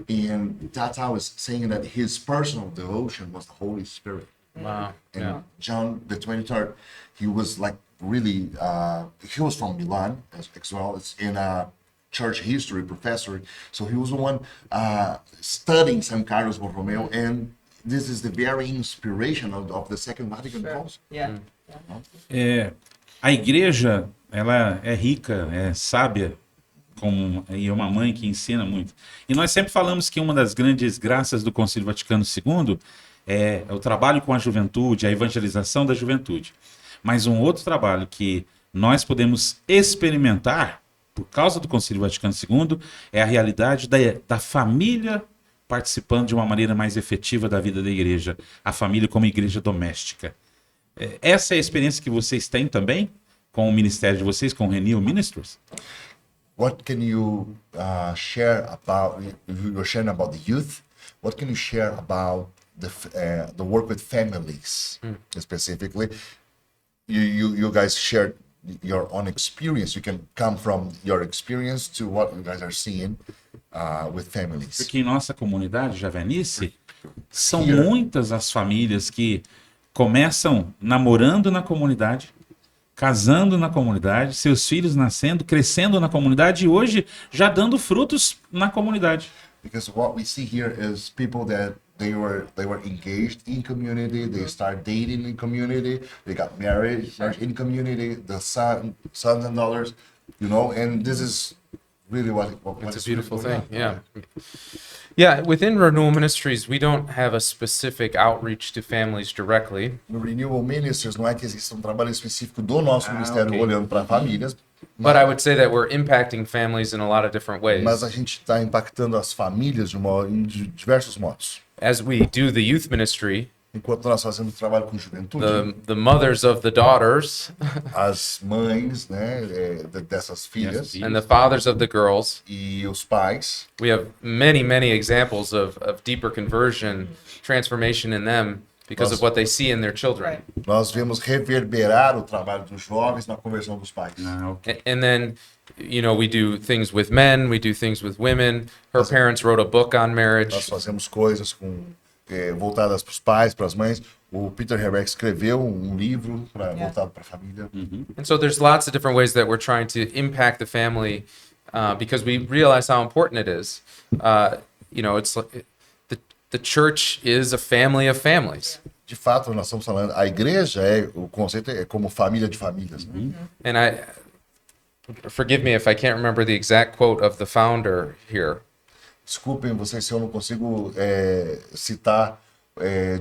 And Tata was saying that his personal devotion was the Holy Spirit. Wow. And Yeah. John the 23rd, he was like really, he was from Milan as well. It's in a church history professor. So he was the one studying St. Carlos Borromeo. And this is the very inspiration of the Second Vatican Council. Yeah. A igreja, ela é rica, é sábia, e é uma mãe que ensina muito. E nós sempre falamos que uma das grandes graças do Concílio Vaticano II é o trabalho com a juventude, a evangelização da juventude. Mas um outro trabalho que nós podemos experimentar por causa do Concílio Vaticano II é a realidade da família participando de uma maneira mais efetiva da vida da igreja, a família como igreja doméstica. Essa é a experiência que vocês têm também com o ministério de vocês, com o Renew Ministries? what can you share about? You're sharing about the youth. What can you share about the work with families specifically? You guys shared your own experience. You can come from your experience to what you guys are seeing with families. Porque em nossa comunidade Javenice, são muitas as famílias que começam namorando na comunidade, casando na comunidade, seus filhos nascendo, crescendo na comunidade e hoje já dando frutos na comunidade. Because what we see here is people that they were engaged in community, they start dating in community, they got married in community, the sons and daughters, you know, and this is really what It's is a beautiful going thing. on. Yeah. Within Renewal Ministries, we don't have a specific outreach to families directly, No Renewal Ministries não é que existe um trabalho específico do nosso ministério ok. olhando para famílias, but I would say that we're impacting families in a lot of different ways. mas a gente está impactando as famílias de diversos modos. As we do the youth ministry, Enquanto nós fazemos trabalho com juventude, the mothers of the daughters as mães, né, dessas filhas Sim. and the fathers of the girls, e os pais, we have many examples of deeper conversion, transformation in them because of what they see in their children. Right. nós vemos reverberar o trabalho dos jovens na conversão dos pais. Ah, ok. And then, you know, we do things with men, we do things with women. Her parents wrote a book on Nós marriage. fazemos coisas voltadas para os pais, para as mães. O Peter Herbeck escreveu um livro voltado para a família. And so there's lots of different ways that we're trying to impact the family because we realize how important it is. You know, it's like the church is a family of families. De fato, nós estamos falando, a igreja o conceito é como família de famílias. Né? And forgive me if I can't remember the exact quote of the founder here. Desculpem vocês se eu não consigo citar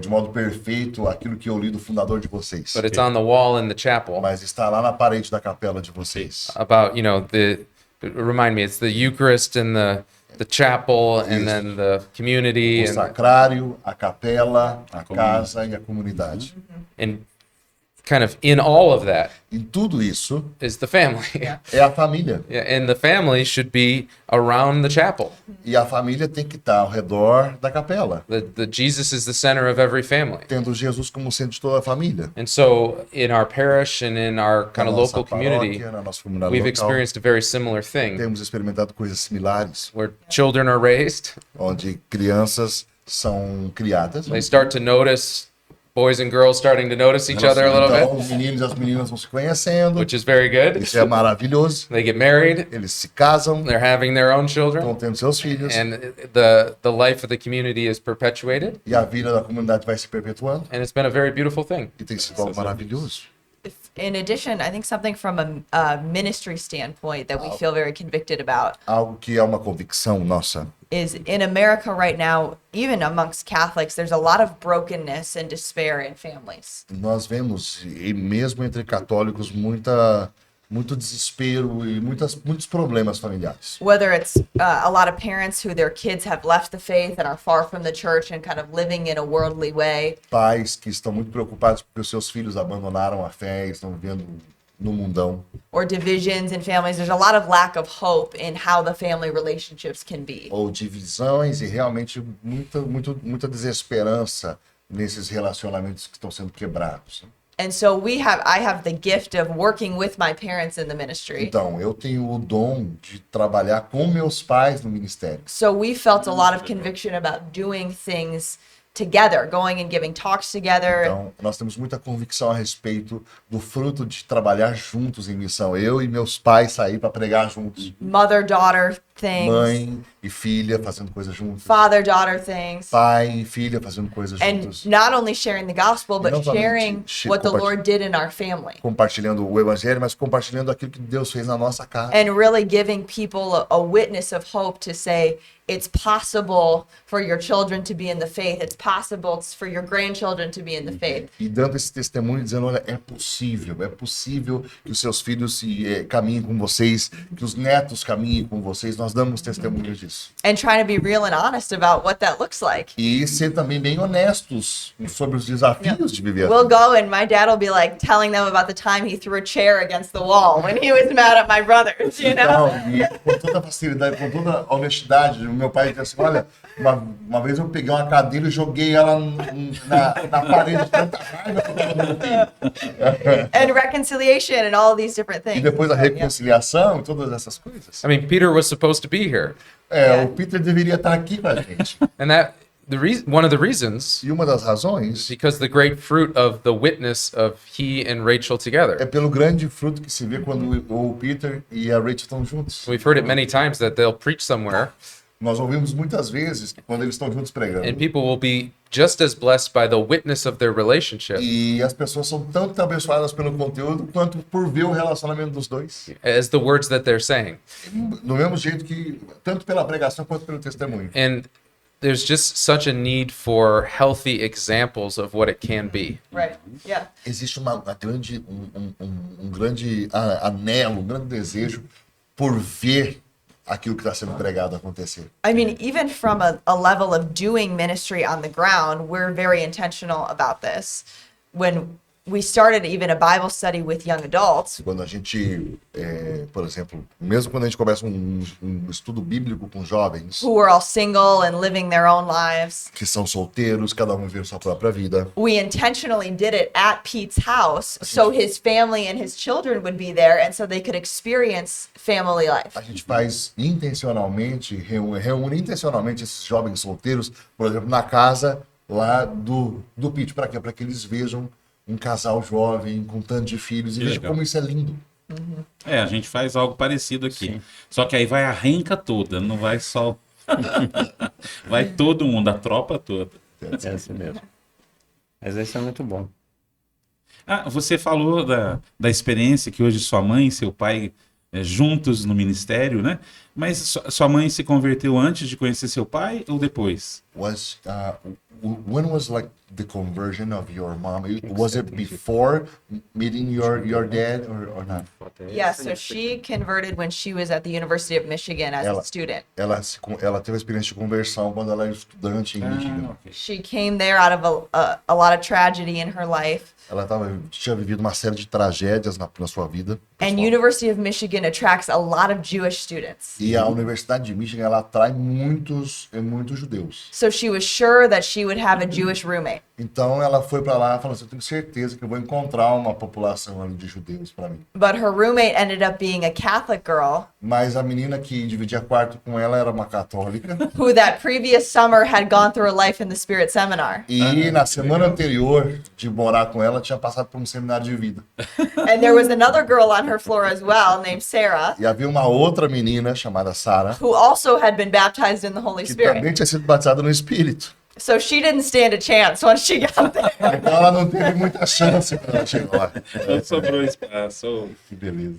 de modo perfeito aquilo que eu li do fundador de vocês. But it's on the wall in the chapel Mas está lá na parede da capela de vocês. about, you know, remind me, it's the Eucharist and the chapel and Isso. then the community O and sacrário, a capela, a comunidade. casa e a comunidade. kind of in all of that Em tudo isso is the family. é a família. Yeah, and the family should be around the chapel. E a família tem que estar ao redor da capela, The Jesus is the center of every family. tendo Jesus como centro de toda a família. And so in our parish and in our kind Na of nossa local community, paróquia, na nossa comunidade we've local, experienced a very similar thing temos experimentado coisas similares, where children are raised, onde crianças são criadas. they start to notice, boys and girls starting to notice each other a little Então, bit, os meninos e as meninas vão se conhecendo. which is very good. Isso é maravilhoso. They get married, Eles se casam, they're having their own estão children, tendo seus filhos. and the life of the community is perpetuated, E a vida da comunidade vai se perpetuando. and it's been a very beautiful thing. E tem sido algo maravilhoso. In addition, I think something from a ministry standpoint that we feel very convicted about Algo que é uma convicção nossa. is in America right now, even amongst Catholics, there's a lot of brokenness and despair in families. Nós vemos, e mesmo entre católicos, muito desespero e muitos problemas familiares. Whether it's a lot of parents who their kids have left the faith and are far from the church and kind of living in a worldly way, Pais que estão muito preocupados porque os seus filhos abandonaram a fé e estão vivendo no mundão. or divisions in families. There's a lot of lack of hope in how the family relationships can be. Ou divisões e realmente muita desesperança nesses relacionamentos que estão sendo quebrados. And so I have the gift of working with my parents in the ministry. Então, eu tenho o dom de trabalhar com meus pais no ministério. So we felt a lot of conviction about doing things together, going and giving talks together. Então, nós temos muita convicção a respeito do fruto de trabalhar juntos em missão. Eu e meus pais sair para pregar juntos. Mother-daughter things, Mãe e filha fazendo coisas juntos. father-daughter things. Pai e filha fazendo coisas And juntos. not only sharing the gospel, but não somente sharing what the Lord did in our family. Compartilhando o evangelho, mas compartilhando aquilo que Deus fez na nossa casa. And really giving people a witness of hope to say, it's possible for your children to be in the faith. It's possible for your grandchildren to be in the faith. E dando esse testemunho, dizendo, olha, é possível que os seus filhos caminhem com vocês, que os netos caminhem com vocês. nós damos testemunho disso. and trying to be real and honest about what that looks like. E ser também bem honestos sobre os desafios de viver. We'll go and my dad will be like telling them about the time he threw a chair against the wall when he was mad at my brothers, you know? Então, e com toda a facilidade, com toda a honestidade, o meu pai disse assim, olha, uma vez eu peguei uma cadeira e joguei ela na parede de tanta raiva que eu tava no filho. And reconciliation and all these different E things. depois a So, yeah. reconciliação e todas essas coisas. I mean, Peter was supposed to be here. O Peter deveria estar aqui com a gente. And that one of the reasons E uma das is razões because the great fruit of the witness of he and Rachel é together. pelo grande fruto que se vê quando o Peter e a Rachel estão juntos. We've heard it many times that they'll preach somewhere Nós ouvimos muitas vezes que quando eles estão juntos pregando. and people will be just as blessed by the witness of their relationship E as pessoas são tanto abençoadas pelo conteúdo quanto por ver o relacionamento dos dois. as the words that they're saying. Do mesmo jeito que, tanto pela pregação quanto pelo testemunho. And there's just such a need for healthy examples of what it can be. Right. Yeah. Existe um grande anelo, um grande desejo por ver aquilo que está sendo pregado acontecer. I mean, even from a level of doing ministry on the ground, we're very intentional about this. When we started even a Bible study with young adults, Quando a gente, por exemplo, mesmo quando a gente começa um estudo bíblico com jovens who were all single and living their own lives, que são solteiros, cada um vive sua própria vida, we intentionally did it at Pete's house so his family and his children would be there and so they could experience family life. a gente faz intencionalmente, reúne intencionalmente esses jovens solteiros, por exemplo, na casa lá do Pete. Para quê? Para que eles vejam um casal jovem com tanto de filhos e vejam legal. como isso é lindo. A gente faz algo parecido aqui. Só que aí vai a renca toda, não vai só. Vai todo mundo, a tropa toda. É assim mesmo. Mas isso é muito bom. Ah, você falou da experiência que hoje sua mãe e seu pai juntos no ministério, né? Mas sua mãe se converteu antes de conhecer seu pai ou depois? When was like the conversion of your mom? Was it before meeting your dad or not? Yeah, so she converted when she was at the University of Michigan as a student. Ela teve a experiência de conversão quando ela era estudante em Michigan. ok. She came there out of a lot of tragedy in her life. Ela tinha vivido uma série de tragédias na sua vida. And pessoal. University of Michigan attracts a lot of Jewish students. E a Universidade de Michigan ela atrai muitos judeus. So she was sure that she would have a Jewish roommate. Então ela foi para lá e falou assim: eu tenho certeza que eu vou encontrar uma população ali de judeus para mim. But her roommate ended up being a Catholic girl Mas a menina que dividia quarto com ela era uma católica. who that previous summer had gone through a Life in the Spirit seminar. E na semana anterior de morar com ela, tinha passado por um seminário de vida. And there was another girl on her floor as well named Sarah E havia uma outra menina chamada Sarah, who also had been baptized in the Holy que Spirit. também tinha sido batizada no Espírito. So she didn't stand a chance once she got there. Então ela não teve muita chance quando ela chegou lá. Então sobrou espaço. Que beleza.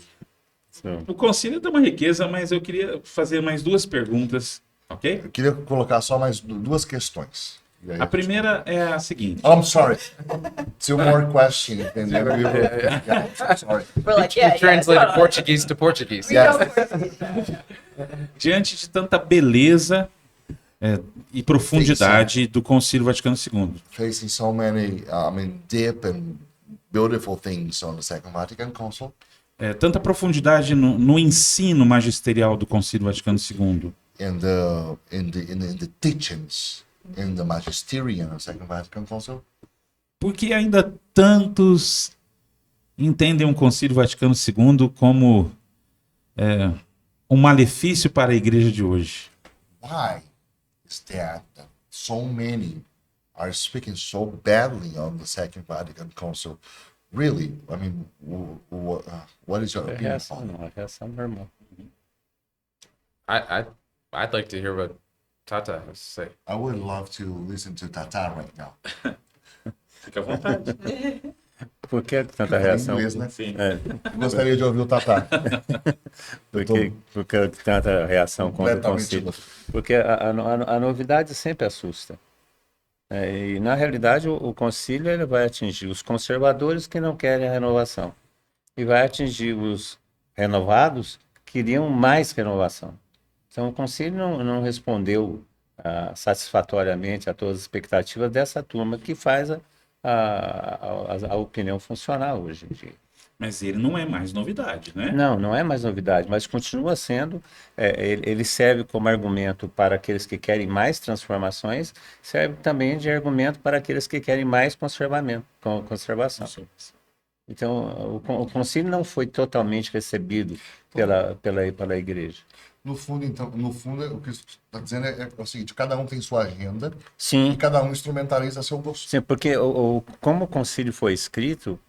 O concílio tem uma riqueza, mas eu queria fazer mais duas perguntas, ok? Eu queria colocar só mais duas questões. E aí A primeira é a seguinte. I'm sorry. Two more questions. And then we will... Yeah, I'm sorry. We're like, You yeah, translated yeah. Portuguese to Portuguese. Yes. Diante de tanta beleza e profundidade do Concílio Vaticano II, Facing so many, deep and beautiful things on the Second Vatican Council. tanta profundidade no ensino magisterial do Concílio Vaticano II, In the teachings in the magisterium of Second Vatican Council. por que ainda tantos entendem o Concílio Vaticano II como um malefício para a igreja de hoje? Why is that so many are speaking so badly on the Second Vatican Council? Really, I mean, what is your É opinion reação, on it? não, é reação normal. I'd like to hear what Tata has to say. I would love to listen to Tata right now. Fica à vontade. Por que tanta Em reação? inglês, né? Sim. Gostaria de ouvir o Tata. Por que tanta reação contra o Completamente concílio? louco. Porque a novidade sempre assusta. E, na realidade, o concílio ele vai atingir os conservadores que não querem a renovação. E vai atingir os renovados que queriam mais renovação. Então, o concílio não respondeu satisfatoriamente a todas as expectativas dessa turma que faz a opinião funcionar hoje em dia. Mas ele não é mais novidade, né? Não é mais novidade, mas continua sendo. Ele serve como argumento para aqueles que querem mais transformações, serve também de argumento para aqueles que querem mais conservação. Então, o concílio não foi totalmente recebido pela igreja. No fundo, então, o que você está dizendo é o seguinte: cada um tem sua agenda e Sim, cada um instrumentaliza seu gosto. sim, porque como o concílio foi escrito,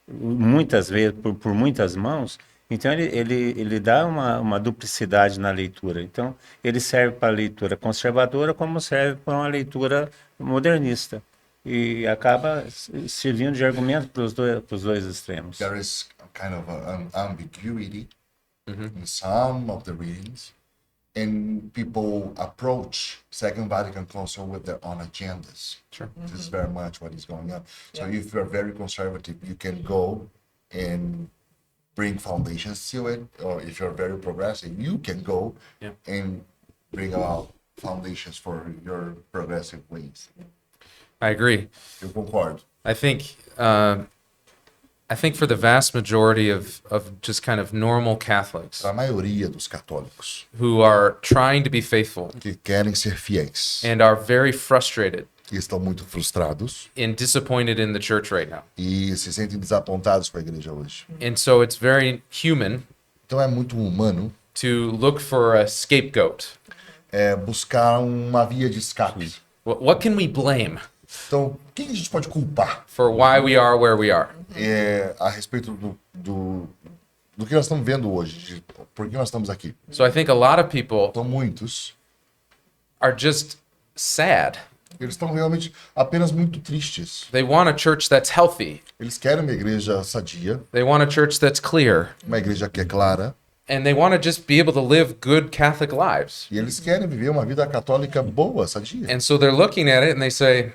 muitas vezes, por muitas mãos, então ele dá uma duplicidade na leitura. Então, ele serve para a leitura conservadora como serve para uma leitura modernista. E acaba servindo de argumento para os dois extremos. There is kind of an ambiguity in some of the readings, and people approach Second Vatican Council with their own agendas. Sure. This is very much what is going on. So if you're very conservative, you can go and bring foundations to it, or if you're very progressive, you can go and bring about foundations for your progressive ways. I agree. Eu concordo. I think for the vast majority of just kind of normal Catholics Para a maioria dos católicos who are trying to be faithful que querem ser fiéis and are very frustrated e estão muito frustrados and disappointed in the church right now. e se sentem desapontados com a igreja hoje. And so it's very human Então é muito humano to look for a scapegoat. buscar uma via de escape. What can we blame Então, quem a gente pode culpar for why we are where we are? a respeito do que nós estamos vendo hoje, de por que nós estamos aqui? So I think a lot of people Então, muitos, are just sad. eles estão realmente apenas muito tristes. They want a church that's healthy. Eles querem uma igreja sadia, They want a church that's clear. uma igreja que é clara, And they want to just be able to live good Catholic lives. e eles querem viver uma vida católica boa, sadia. And so they're looking at it and they say,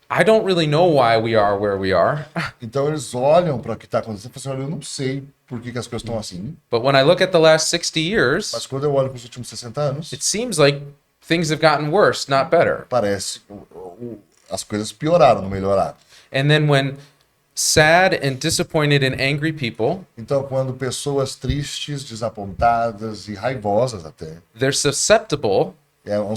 I don't really know why we are where we are. Então eles olham para o que está acontecendo e falam assim: olha, eu não sei por que as coisas estão assim, But when I look at the last 60 years, mas quando eu olho para os últimos 60 anos, it seems like things have gotten worse, not better. parece as coisas pioraram, não melhoraram. And then when sad and disappointed and angry people, Então, quando pessoas tristes, desapontadas e raivosas até, they're susceptible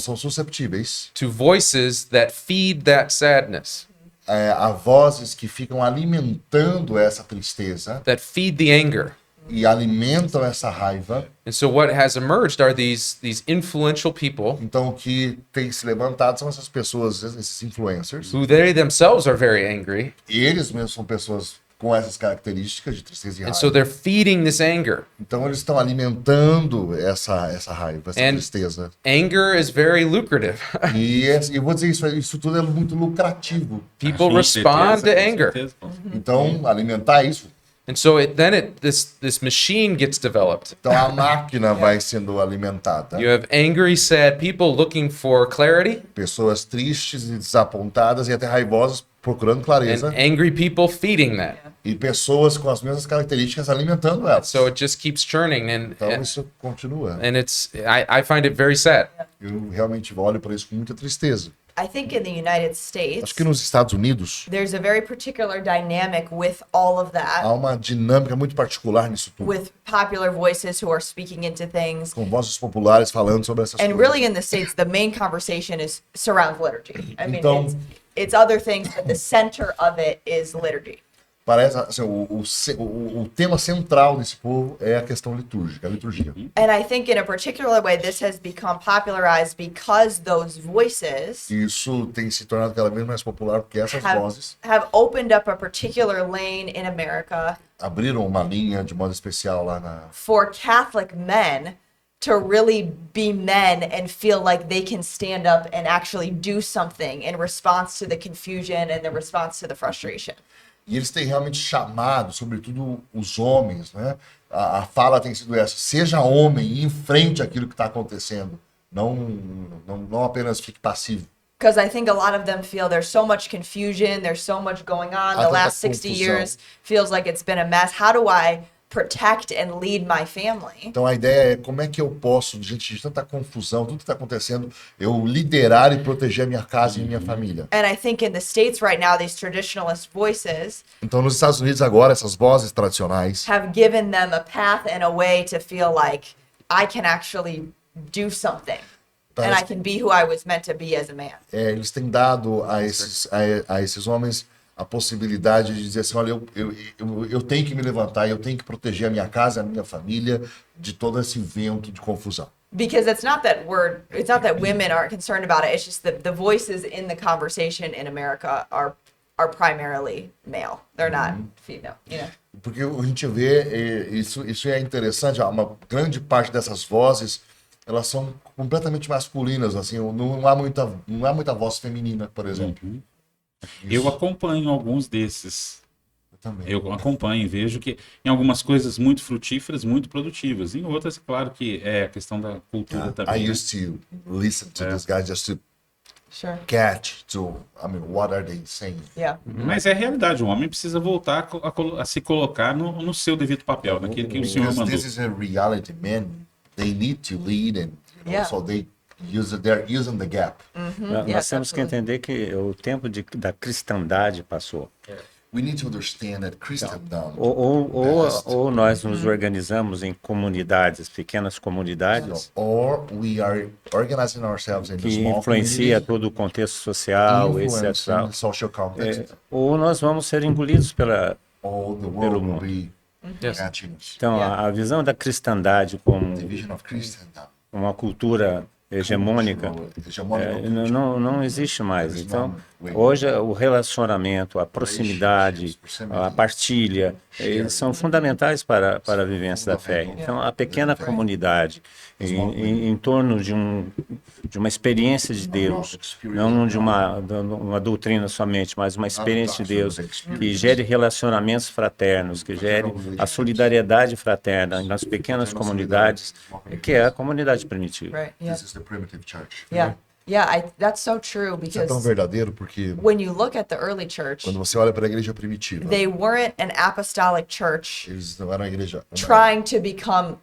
são susceptíveis to voices that feed that sadness, a vozes que ficam alimentando essa tristeza that feed the anger. e alimentam essa raiva. And so what has emerged are these influential people Então, o que tem se levantado são essas pessoas, esses influencers. who they themselves are very angry. E eles mesmos são pessoas com essas características de tristeza e And so raiva. they're feeding this anger. Então, eles estão alimentando essa raiva, essa And- tristeza. Anger is very lucrative. E eu vou dizer isso tudo é muito lucrativo. People Com respond certeza, to com anger. certeza. Então, alimentar isso. And so this machine gets developed. Então, a máquina vai sendo alimentada. You have angry, sad people looking for clarity, Pessoas tristes e desapontadas e até raivosas procurando and clareza. angry people feeding that. E pessoas com as mesmas características alimentando elas. So it just keeps churning, Então, isso continua. and I find it very sad. Eu realmente olho para isso com muita tristeza. I think in the United States, Acho que nos Estados Unidos there's a very particular dynamic with all of that, há uma dinâmica muito particular nisso tudo. with popular voices who are speaking into things. Com vozes populares falando sobre essas And coisas. really in the States, the main conversation surrounds liturgy. I mean, Então- it's other things, but the center of it is liturgy. Parece assim, o tema central desse povo é a questão litúrgica, a liturgia. And I think in a particular way, this has become popularized because those voices E isso tem se tornado cada vez mais popular porque essas vozes have opened up a particular lane in America abriram uma linha de modo especial lá for Catholic men to really be men and feel like they can stand up and actually do something in response to the confusion and the response to the frustration. E eles têm realmente chamado, sobretudo os homens, né? A fala tem sido essa: seja homem e enfrente aquilo que está acontecendo. Não apenas fique passivo. Because I think a lot of them feel there's so much confusion, there's so much going on. The tanta last 60 confusão. years feels like it's been a mess. How do I protect and lead my family. Então a ideia é como é que eu posso, diante de tanta confusão, tudo que está acontecendo, eu liderar e proteger a minha casa e a minha família. And I think in the States right now, these traditionalist voices Então nos Estados Unidos agora, essas vozes tradicionais, have given them a path and a way to feel like I can actually do something. And I can be who I was meant to be as a man. eles têm dado a esses homens a possibilidade de dizer assim, olha, eu tenho que me levantar, eu tenho que proteger a minha casa, a minha família de todo esse vento de confusão. Because it's not that women aren't concerned about it. It's just that the voices in the conversation in America are primarily male. They're not female, you know. Porque a gente vê, isso é interessante, uma grande parte dessas vozes, elas são completamente masculinas, assim, não há muita voz feminina, por exemplo. Eu acompanho alguns desses. Eu também. Eu acompanho e vejo que em algumas coisas muito frutíferas, muito produtivas. Em outras, é claro que é a questão da cultura I também. Né? used to listen to these guys just to Sure. catch what are they saying? Yeah. Mas é a realidade, o homem precisa voltar a se colocar no seu devido papel, naquilo que o Senhor Because mandou. this is a reality, men, they need to lead and Yeah. so they're using the gap. Nós Yes, temos que absolutely. entender que o tempo da cristandade passou. We need to understand that Christendom Ou nós nos organizamos em comunidades, pequenas comunidades, or we are organizing ourselves in que small influencia communities, todo o contexto social, etc. influencing the social context. Ou nós vamos ser engolidos pela... All the pelo world will mundo. be Yes. catching us. Então, Yeah. a visão da cristandade como The vision of Christendom. uma cultura hegemônica Hegemonical não existe mais. Então, hoje o relacionamento, a proximidade, a partilha, eles são fundamentais para a vivência da fé. Então, a pequena comunidade em torno de uma experiência de Deus, não de uma doutrina somente, mas uma experiência de Deus que gere relacionamentos fraternos, que gere a solidariedade fraterna nas pequenas comunidades, que é a comunidade primitiva. Right. Yeah. This is the primitive church. Yeah. Yeah. That's so true Isso é tão because verdadeiro porque when you look at the early church, quando você olha para a igreja primitiva, they weren't an apostolic church eles não eram a igreja, trying to become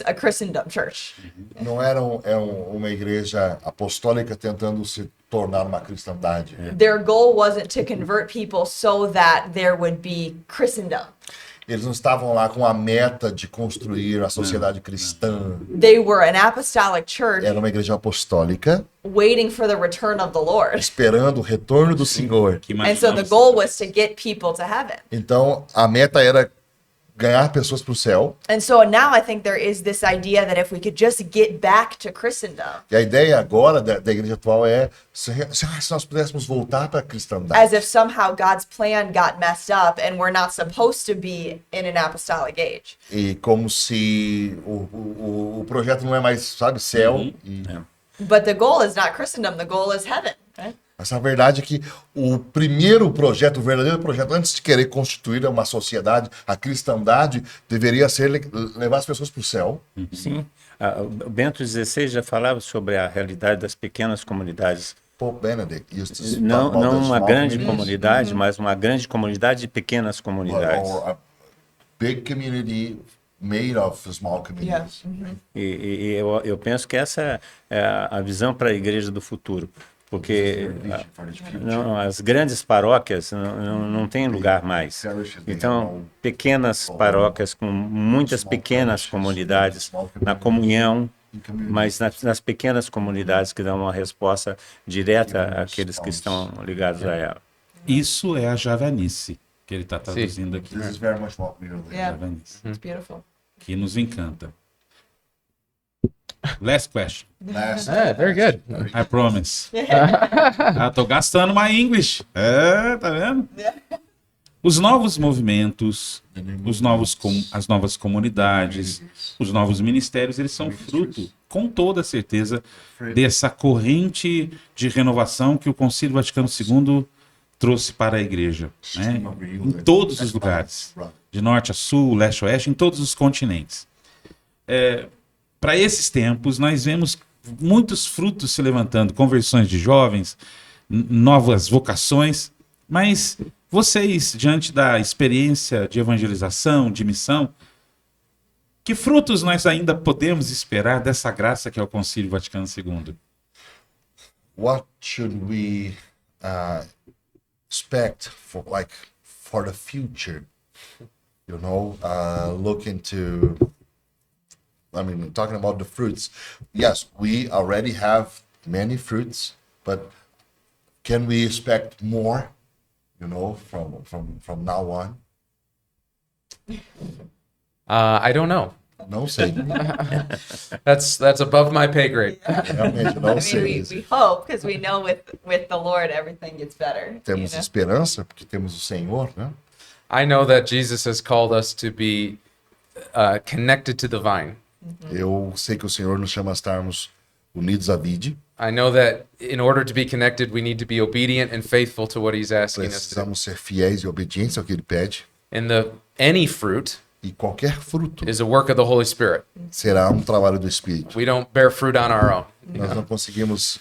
a Christendom church. não eram uma igreja apostólica tentando se tornar uma cristandade. Their goal wasn't to convert people so that there would be Christendom. Eles não estavam lá com a meta de construir a sociedade cristã. They were an apostolic church Era uma igreja apostólica waiting for the return of the Lord. esperando o retorno do Senhor. Que And so the imaginamos. goal was to get people to heaven. Então a meta era ganhar pessoas para o céu. And so now I think there is this idea that if we could just get back to Christendom, E a ideia agora da igreja atual é se nós pudéssemos voltar para a cristandade. as if somehow God's plan got messed up and we're not supposed to be in an apostolic age. E como se o projeto não é mais, sabe, céu. E, But the goal is not Christendom, the goal is heaven. Right? Mas a verdade é que o primeiro projeto, o verdadeiro projeto, antes de querer constituir uma sociedade, a cristandade, deveria ser levar as pessoas para o céu. Sim. O Bento XVI já falava sobre a realidade das pequenas comunidades. Pope Benedict used to talk Não, about the não uma small grande communities, comunidade, mas uma grande comunidade de pequenas comunidades. or a big community made of small communities. E eu penso que essa é a visão para a igreja do futuro. Porque as grandes paróquias não têm lugar mais. Então, pequenas paróquias com muitas pequenas comunidades na comunhão, mas nas pequenas comunidades que dão uma resposta direta àqueles que estão ligados a ela. Isso é a javanice que ele está traduzindo aqui. This is very much what we are living. Yeah, Javanice, it's beautiful. que nos encanta. Last question. Last, Very good. I promise. Tô gastando my English. Tá vendo? Os novos movimentos, as novas comunidades, os novos ministérios, eles são fruto, com toda certeza, dessa corrente de renovação que o Concílio Vaticano II trouxe para a igreja, né? Em todos os lugares, de norte a sul, leste a oeste, em todos os continentes. Para esses tempos, nós vemos muitos frutos se levantando, conversões de jovens, novas vocações, mas vocês, diante da experiência de evangelização, de missão, Que frutos nós ainda podemos esperar dessa graça que é o Concílio Vaticano II? What should we expect for the future? You know, look into. I mean, talking about the fruits. Yes, we already have many fruits, but can we expect more? You know, from now on. I don't know. Não sei. That's above my pay grade. Realmente I não mean, sei. we hope because we know with the Lord everything gets better. Temos esperança porque temos o Senhor, né? I know that Jesus has called us to be connected to the vine. Eu sei que o Senhor nos chama a estarmos unidos à vide. I know that in order to be connected, we need to be obedient and faithful to what He's asking us to do. Precisamos ser fiéis e obedientes ao que Ele pede. And any fruit E qualquer fruto is a work of the Holy Spirit. será um trabalho do Espírito. We don't bear fruit on our own. Nós não conseguimos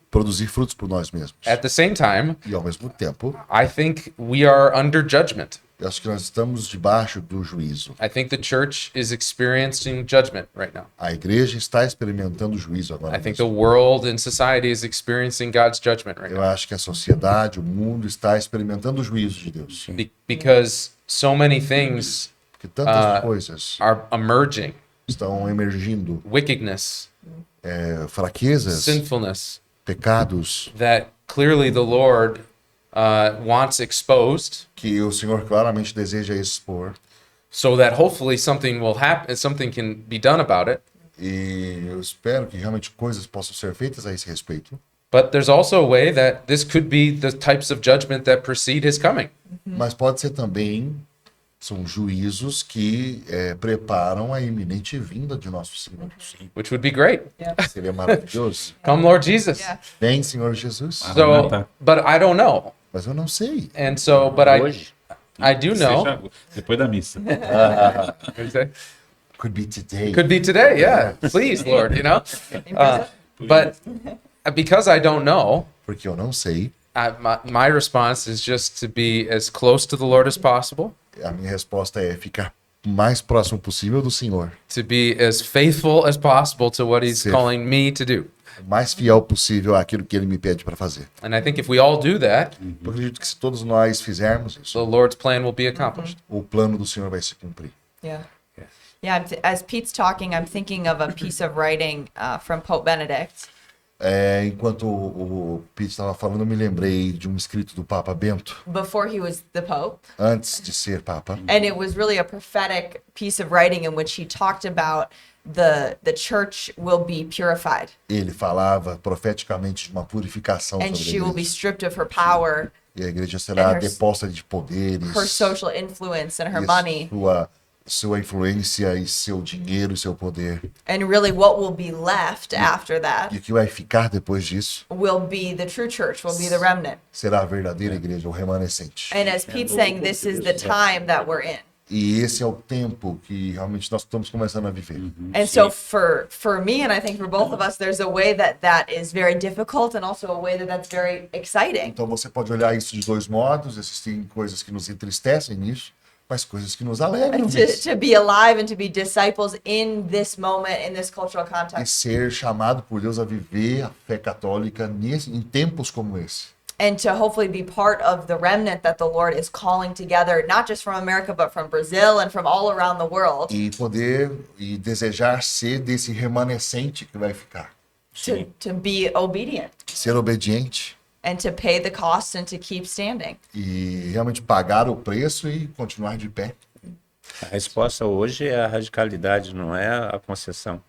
produzir frutos por nós mesmos. At the same time, E ao mesmo tempo, I think we are under judgment. eu acho que nós estamos debaixo do juízo. I think the church is experiencing judgment right now. A igreja está experimentando o juízo agora I think the mesmo. world and society is experiencing God's judgment right Eu now. acho que a sociedade, o mundo está experimentando o juízo de Deus. Because so many things Porque tantas coisas are emerging: estão emergindo, wickedness, fraquezas, sinfulness, pecados, that clearly the Lord wants exposed, que o Senhor claramente deseja expor. so that hopefully something will happen, something can be done about it. E eu espero que realmente coisas possam ser feitas a esse respeito. But there's also a way that this could be the types of judgment that precede His coming. Mas pode ser também, são juízos que preparam a iminente vinda de nosso Senhor. Which would be great. Seria maravilhoso. Come, Lord Jesus. Yeah. Vem, Senhor Jesus. So, but I don't know. Mas eu não sei. And so, but Hoje, I do know. Seja depois da missa. Could be today. Could be today, yeah. Please, Lord, you know? But because I don't know, Porque eu não sei. my response is just to be as close to the Lord as possible, A minha resposta é ficar o mais próximo possível do Senhor. to be as faithful as possible to what He's Sim. calling me to do. O mais fiel possível àquilo que Ele me pede para fazer. And I think if we all do that, Eu acredito que se todos nós fizermos the isso, Lord's plan will be accomplished. o plano do Senhor vai se cumprir. Yeah. Yeah. As Pete's talking, I'm thinking of a piece of writing from Pope Benedict. Enquanto o Pete estava falando, eu me lembrei de um escrito do Papa Bento, Before he was the Pope. antes de ser Papa. And it was really a prophetic piece of writing in which he talked about the church will be purified Ele falava profeticamente de uma purificação and sobre she a will be igreja. stripped of her power, E a igreja será and her- deposta de poderes, her social influence, and her e money. sua influência e seu dinheiro e seu poder. And really, what will be left after E that o que vai ficar depois disso will be the true church, will be the remnant. será a verdadeira igreja, o remanescente. And as Pete's saying, this is the time that we're in. E esse é o tempo que realmente nós estamos começando a viver. And so for me, and I think for both of us, there's a way that is very difficult and also a way that's very exciting. Então você pode olhar isso de dois modos, existem coisas que nos entristecem nisso, mas coisas que nos alegram nisso. To be alive and to be disciples in this moment, in this cultural E context. ser chamado por Deus a viver a fé católica em tempos como esse. And to hopefully be part of the remnant that the Lord is calling together, not just from America, but from Brazil and from all around the world, E poder e desejar ser desse remanescente que vai ficar. to be obedient Ser obediente and to pay the cost and to keep standing. e realmente pagar o preço e continuar de pé. a resposta hoje é a radicalidade, não é a concessão.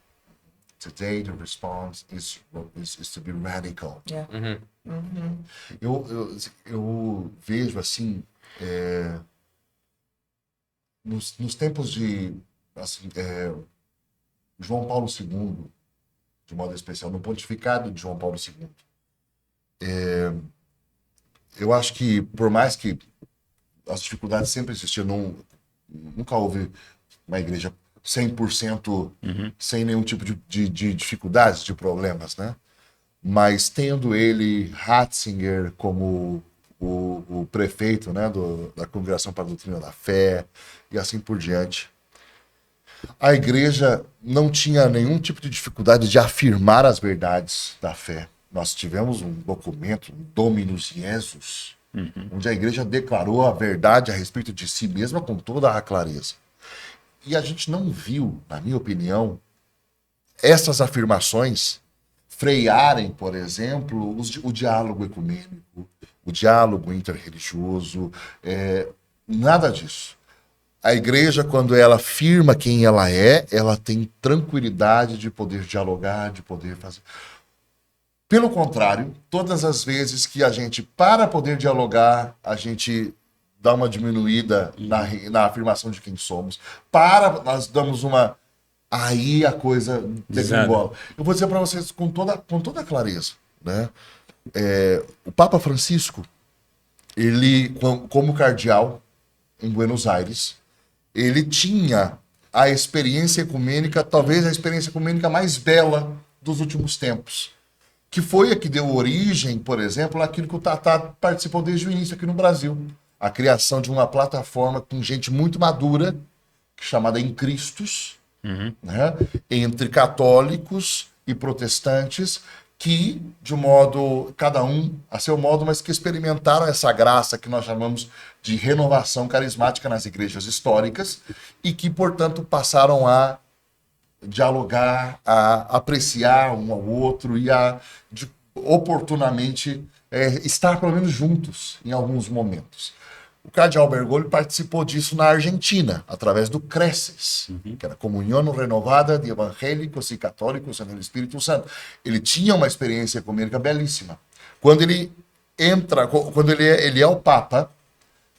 Today the response is to be radical. Yeah. Eu vejo assim, nos tempos de assim, João Paulo II, de modo especial, no pontificado de João Paulo II, eu acho que por mais que as dificuldades sempre existiram, nunca houve uma igreja 100% sem nenhum tipo de dificuldades, de problemas, né? Mas tendo ele, Ratzinger, como o prefeito, né, da Congregação para a Doutrina da Fé, e assim por diante, A igreja não tinha nenhum tipo de dificuldade de afirmar as verdades da fé. Nós tivemos um documento, um Dominus Jesus, onde a igreja declarou a verdade a respeito de si mesma com toda a clareza. E a gente não viu, na minha opinião, essas afirmações frearem, por exemplo, o diálogo ecumênico, o diálogo interreligioso, nada disso. A igreja, quando ela afirma quem ela tem tranquilidade de poder dialogar, de poder fazer. Pelo contrário, todas as vezes que a gente, para poder dialogar, a gente dá uma diminuída na afirmação de quem somos, nós damos uma... Aí a coisa desembola. Eu vou dizer para vocês com toda clareza, né? O Papa Francisco, ele, como cardeal em Buenos Aires, ele tinha a experiência ecumênica, talvez a experiência ecumênica mais bela dos últimos tempos, que foi a que deu origem, por exemplo, àquilo que o Tatá participou desde o início aqui no Brasil. A criação de uma plataforma com gente muito madura, chamada Em Cristos, né, entre católicos e protestantes, que, de um modo, cada um a seu modo, mas que experimentaram essa graça que nós chamamos de renovação carismática nas igrejas históricas e que, portanto, passaram a dialogar, a apreciar um ao outro e oportunamente estar, pelo menos, juntos em alguns momentos. O cardeal Bergoglio participou disso na Argentina, através do CRECES, que era a Comunhão Renovada de Evangélicos e Católicos no Espírito Santo. Ele tinha uma experiência ecumênica belíssima. Quando ele ele é o Papa,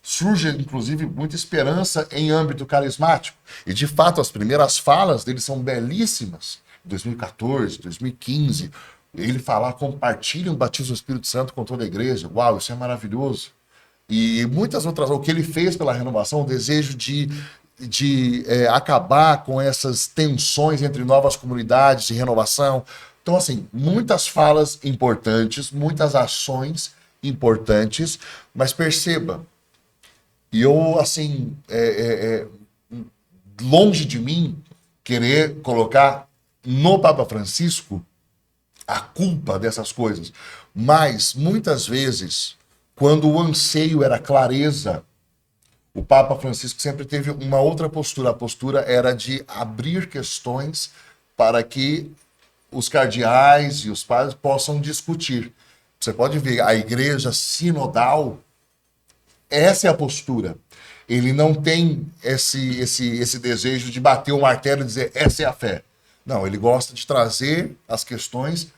surge, inclusive, muita esperança em âmbito carismático. E, de fato, as primeiras falas dele são belíssimas. Em 2014, 2015, ele fala, compartilhem o batismo do Espírito Santo com toda a igreja. Uau, isso é maravilhoso. E muitas outras, o que ele fez pela renovação, o desejo de acabar com essas tensões entre novas comunidades de renovação. Então, assim, muitas falas importantes, muitas ações importantes, mas perceba, e eu, assim, longe de mim querer colocar no Papa Francisco a culpa dessas coisas, mas muitas vezes, quando o anseio era clareza, o Papa Francisco sempre teve uma outra postura. A postura era de abrir questões para que os cardeais e os padres possam discutir. Você pode ver, a igreja sinodal, essa é a postura. Ele não tem esse desejo de bater o martelo e dizer, essa é a fé. Não, ele gosta de trazer as questões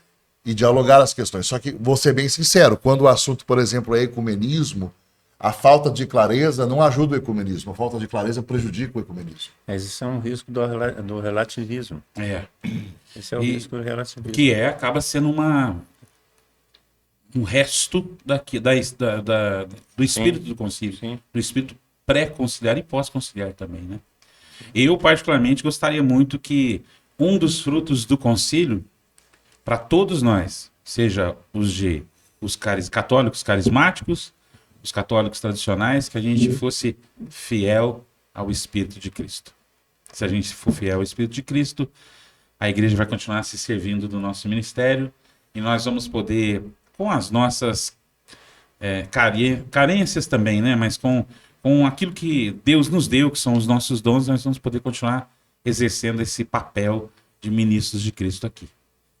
e dialogar as questões. Só que, vou ser bem sincero, quando o assunto, por exemplo, é ecumenismo, a falta de clareza não ajuda o ecumenismo, a falta de clareza prejudica o ecumenismo. Mas isso é um risco do relativismo. Esse é o risco do relativismo. Que acaba sendo um resto do espírito do concílio, do espírito pré-conciliar e pós-conciliar também, né? Eu, particularmente, gostaria muito que um dos frutos do concílio, para todos nós, seja os católicos carismáticos, os católicos tradicionais, que a gente fosse fiel ao Espírito de Cristo. Se a gente for fiel ao Espírito de Cristo, a igreja vai continuar se servindo do nosso ministério e nós vamos poder, com as nossas carências também, né? Mas com aquilo que Deus nos deu, que são os nossos dons, nós vamos poder continuar exercendo esse papel de ministros de Cristo aqui.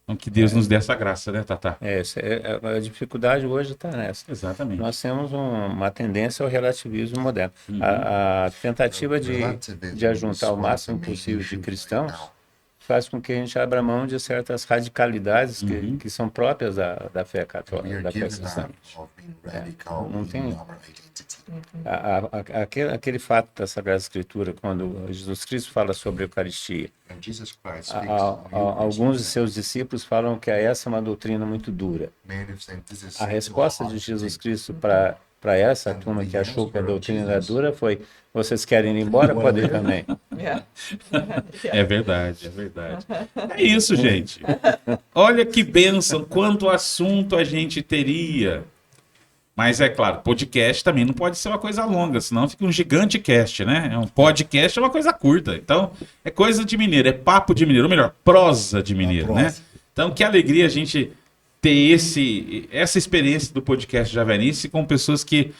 Então, que Deus nos dê essa graça, né, Tatá? A dificuldade hoje está nessa. Exatamente. Nós temos uma tendência ao relativismo moderno. A tentativa de ajuntar o máximo possível de cristãos faz com que a gente abra mão de certas radicalidades que são próprias da fé católica, da fé cristã. Não tem... Aquele fato da Sagrada Escritura, quando Jesus Cristo fala sobre a Eucaristia, alguns de seus discípulos falam que essa é uma doutrina muito dura. A resposta de Jesus Cristo para essa turma que achou que a doutrina era dura foi: vocês querem ir embora? Pode ir também. É verdade, é verdade. É isso, gente. Olha que bênção, quanto assunto a gente teria. Mas é claro, podcast também não pode ser uma coisa longa, senão fica um gigante cast, né? Um podcast é uma coisa curta. Então, é coisa de mineiro, é papo de mineiro, ou melhor, prosa de mineiro, prosa. né? Então, que alegria a gente ter essa experiência do podcast Javenice com pessoas que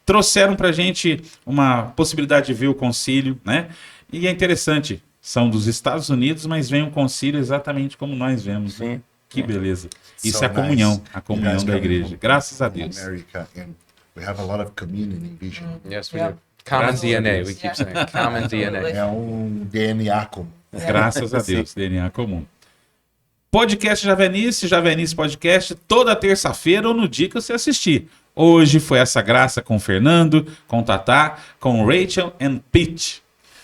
trouxeram pra gente uma possibilidade de ver o concílio, né? E é interessante, são dos Estados Unidos, mas vem um concílio exatamente como nós vemos. Sim. Que beleza. Isso So é a comunhão, nice. a comunhão You guys da coming igreja. from- Graças a from Deus. America, and we have a lot of communion in vision. Yes, we Yeah. do. Common Graças a DNA, Deus. we keep Yeah. saying. Common Absolutely. DNA. É DNA comum. Graças a Deus, DNA comum. Podcast Javenice Podcast, toda terça-feira ou no dia que você assistir. Hoje foi essa graça com o Fernando, com o Tatá, com o Rachel and Pete,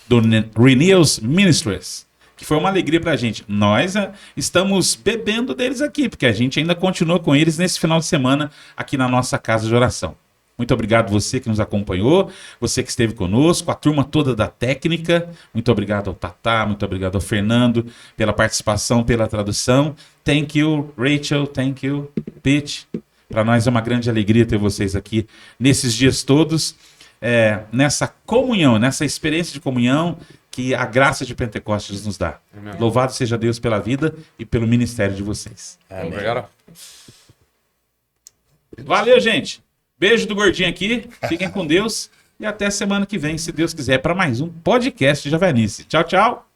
do Renews Ministries, que foi uma alegria pra gente. Nós estamos bebendo deles aqui, porque a gente ainda continua com eles nesse final de semana aqui na nossa casa de oração. Muito obrigado você que nos acompanhou, você que esteve conosco, a turma toda da técnica. Muito obrigado ao Tatá, muito obrigado ao Fernando pela participação, pela tradução. Thank you, Rachel. Thank you, Pete. Para nós é uma grande alegria ter vocês aqui nesses dias todos, nessa comunhão, nessa experiência de comunhão que a graça de Pentecostes nos dá. Louvado seja Deus pela vida e pelo ministério de vocês. Obrigado. Valeu, gente. Beijo do gordinho aqui. Fiquem com Deus. E até semana que vem, se Deus quiser, para mais um podcast Javenice. Tchau, tchau.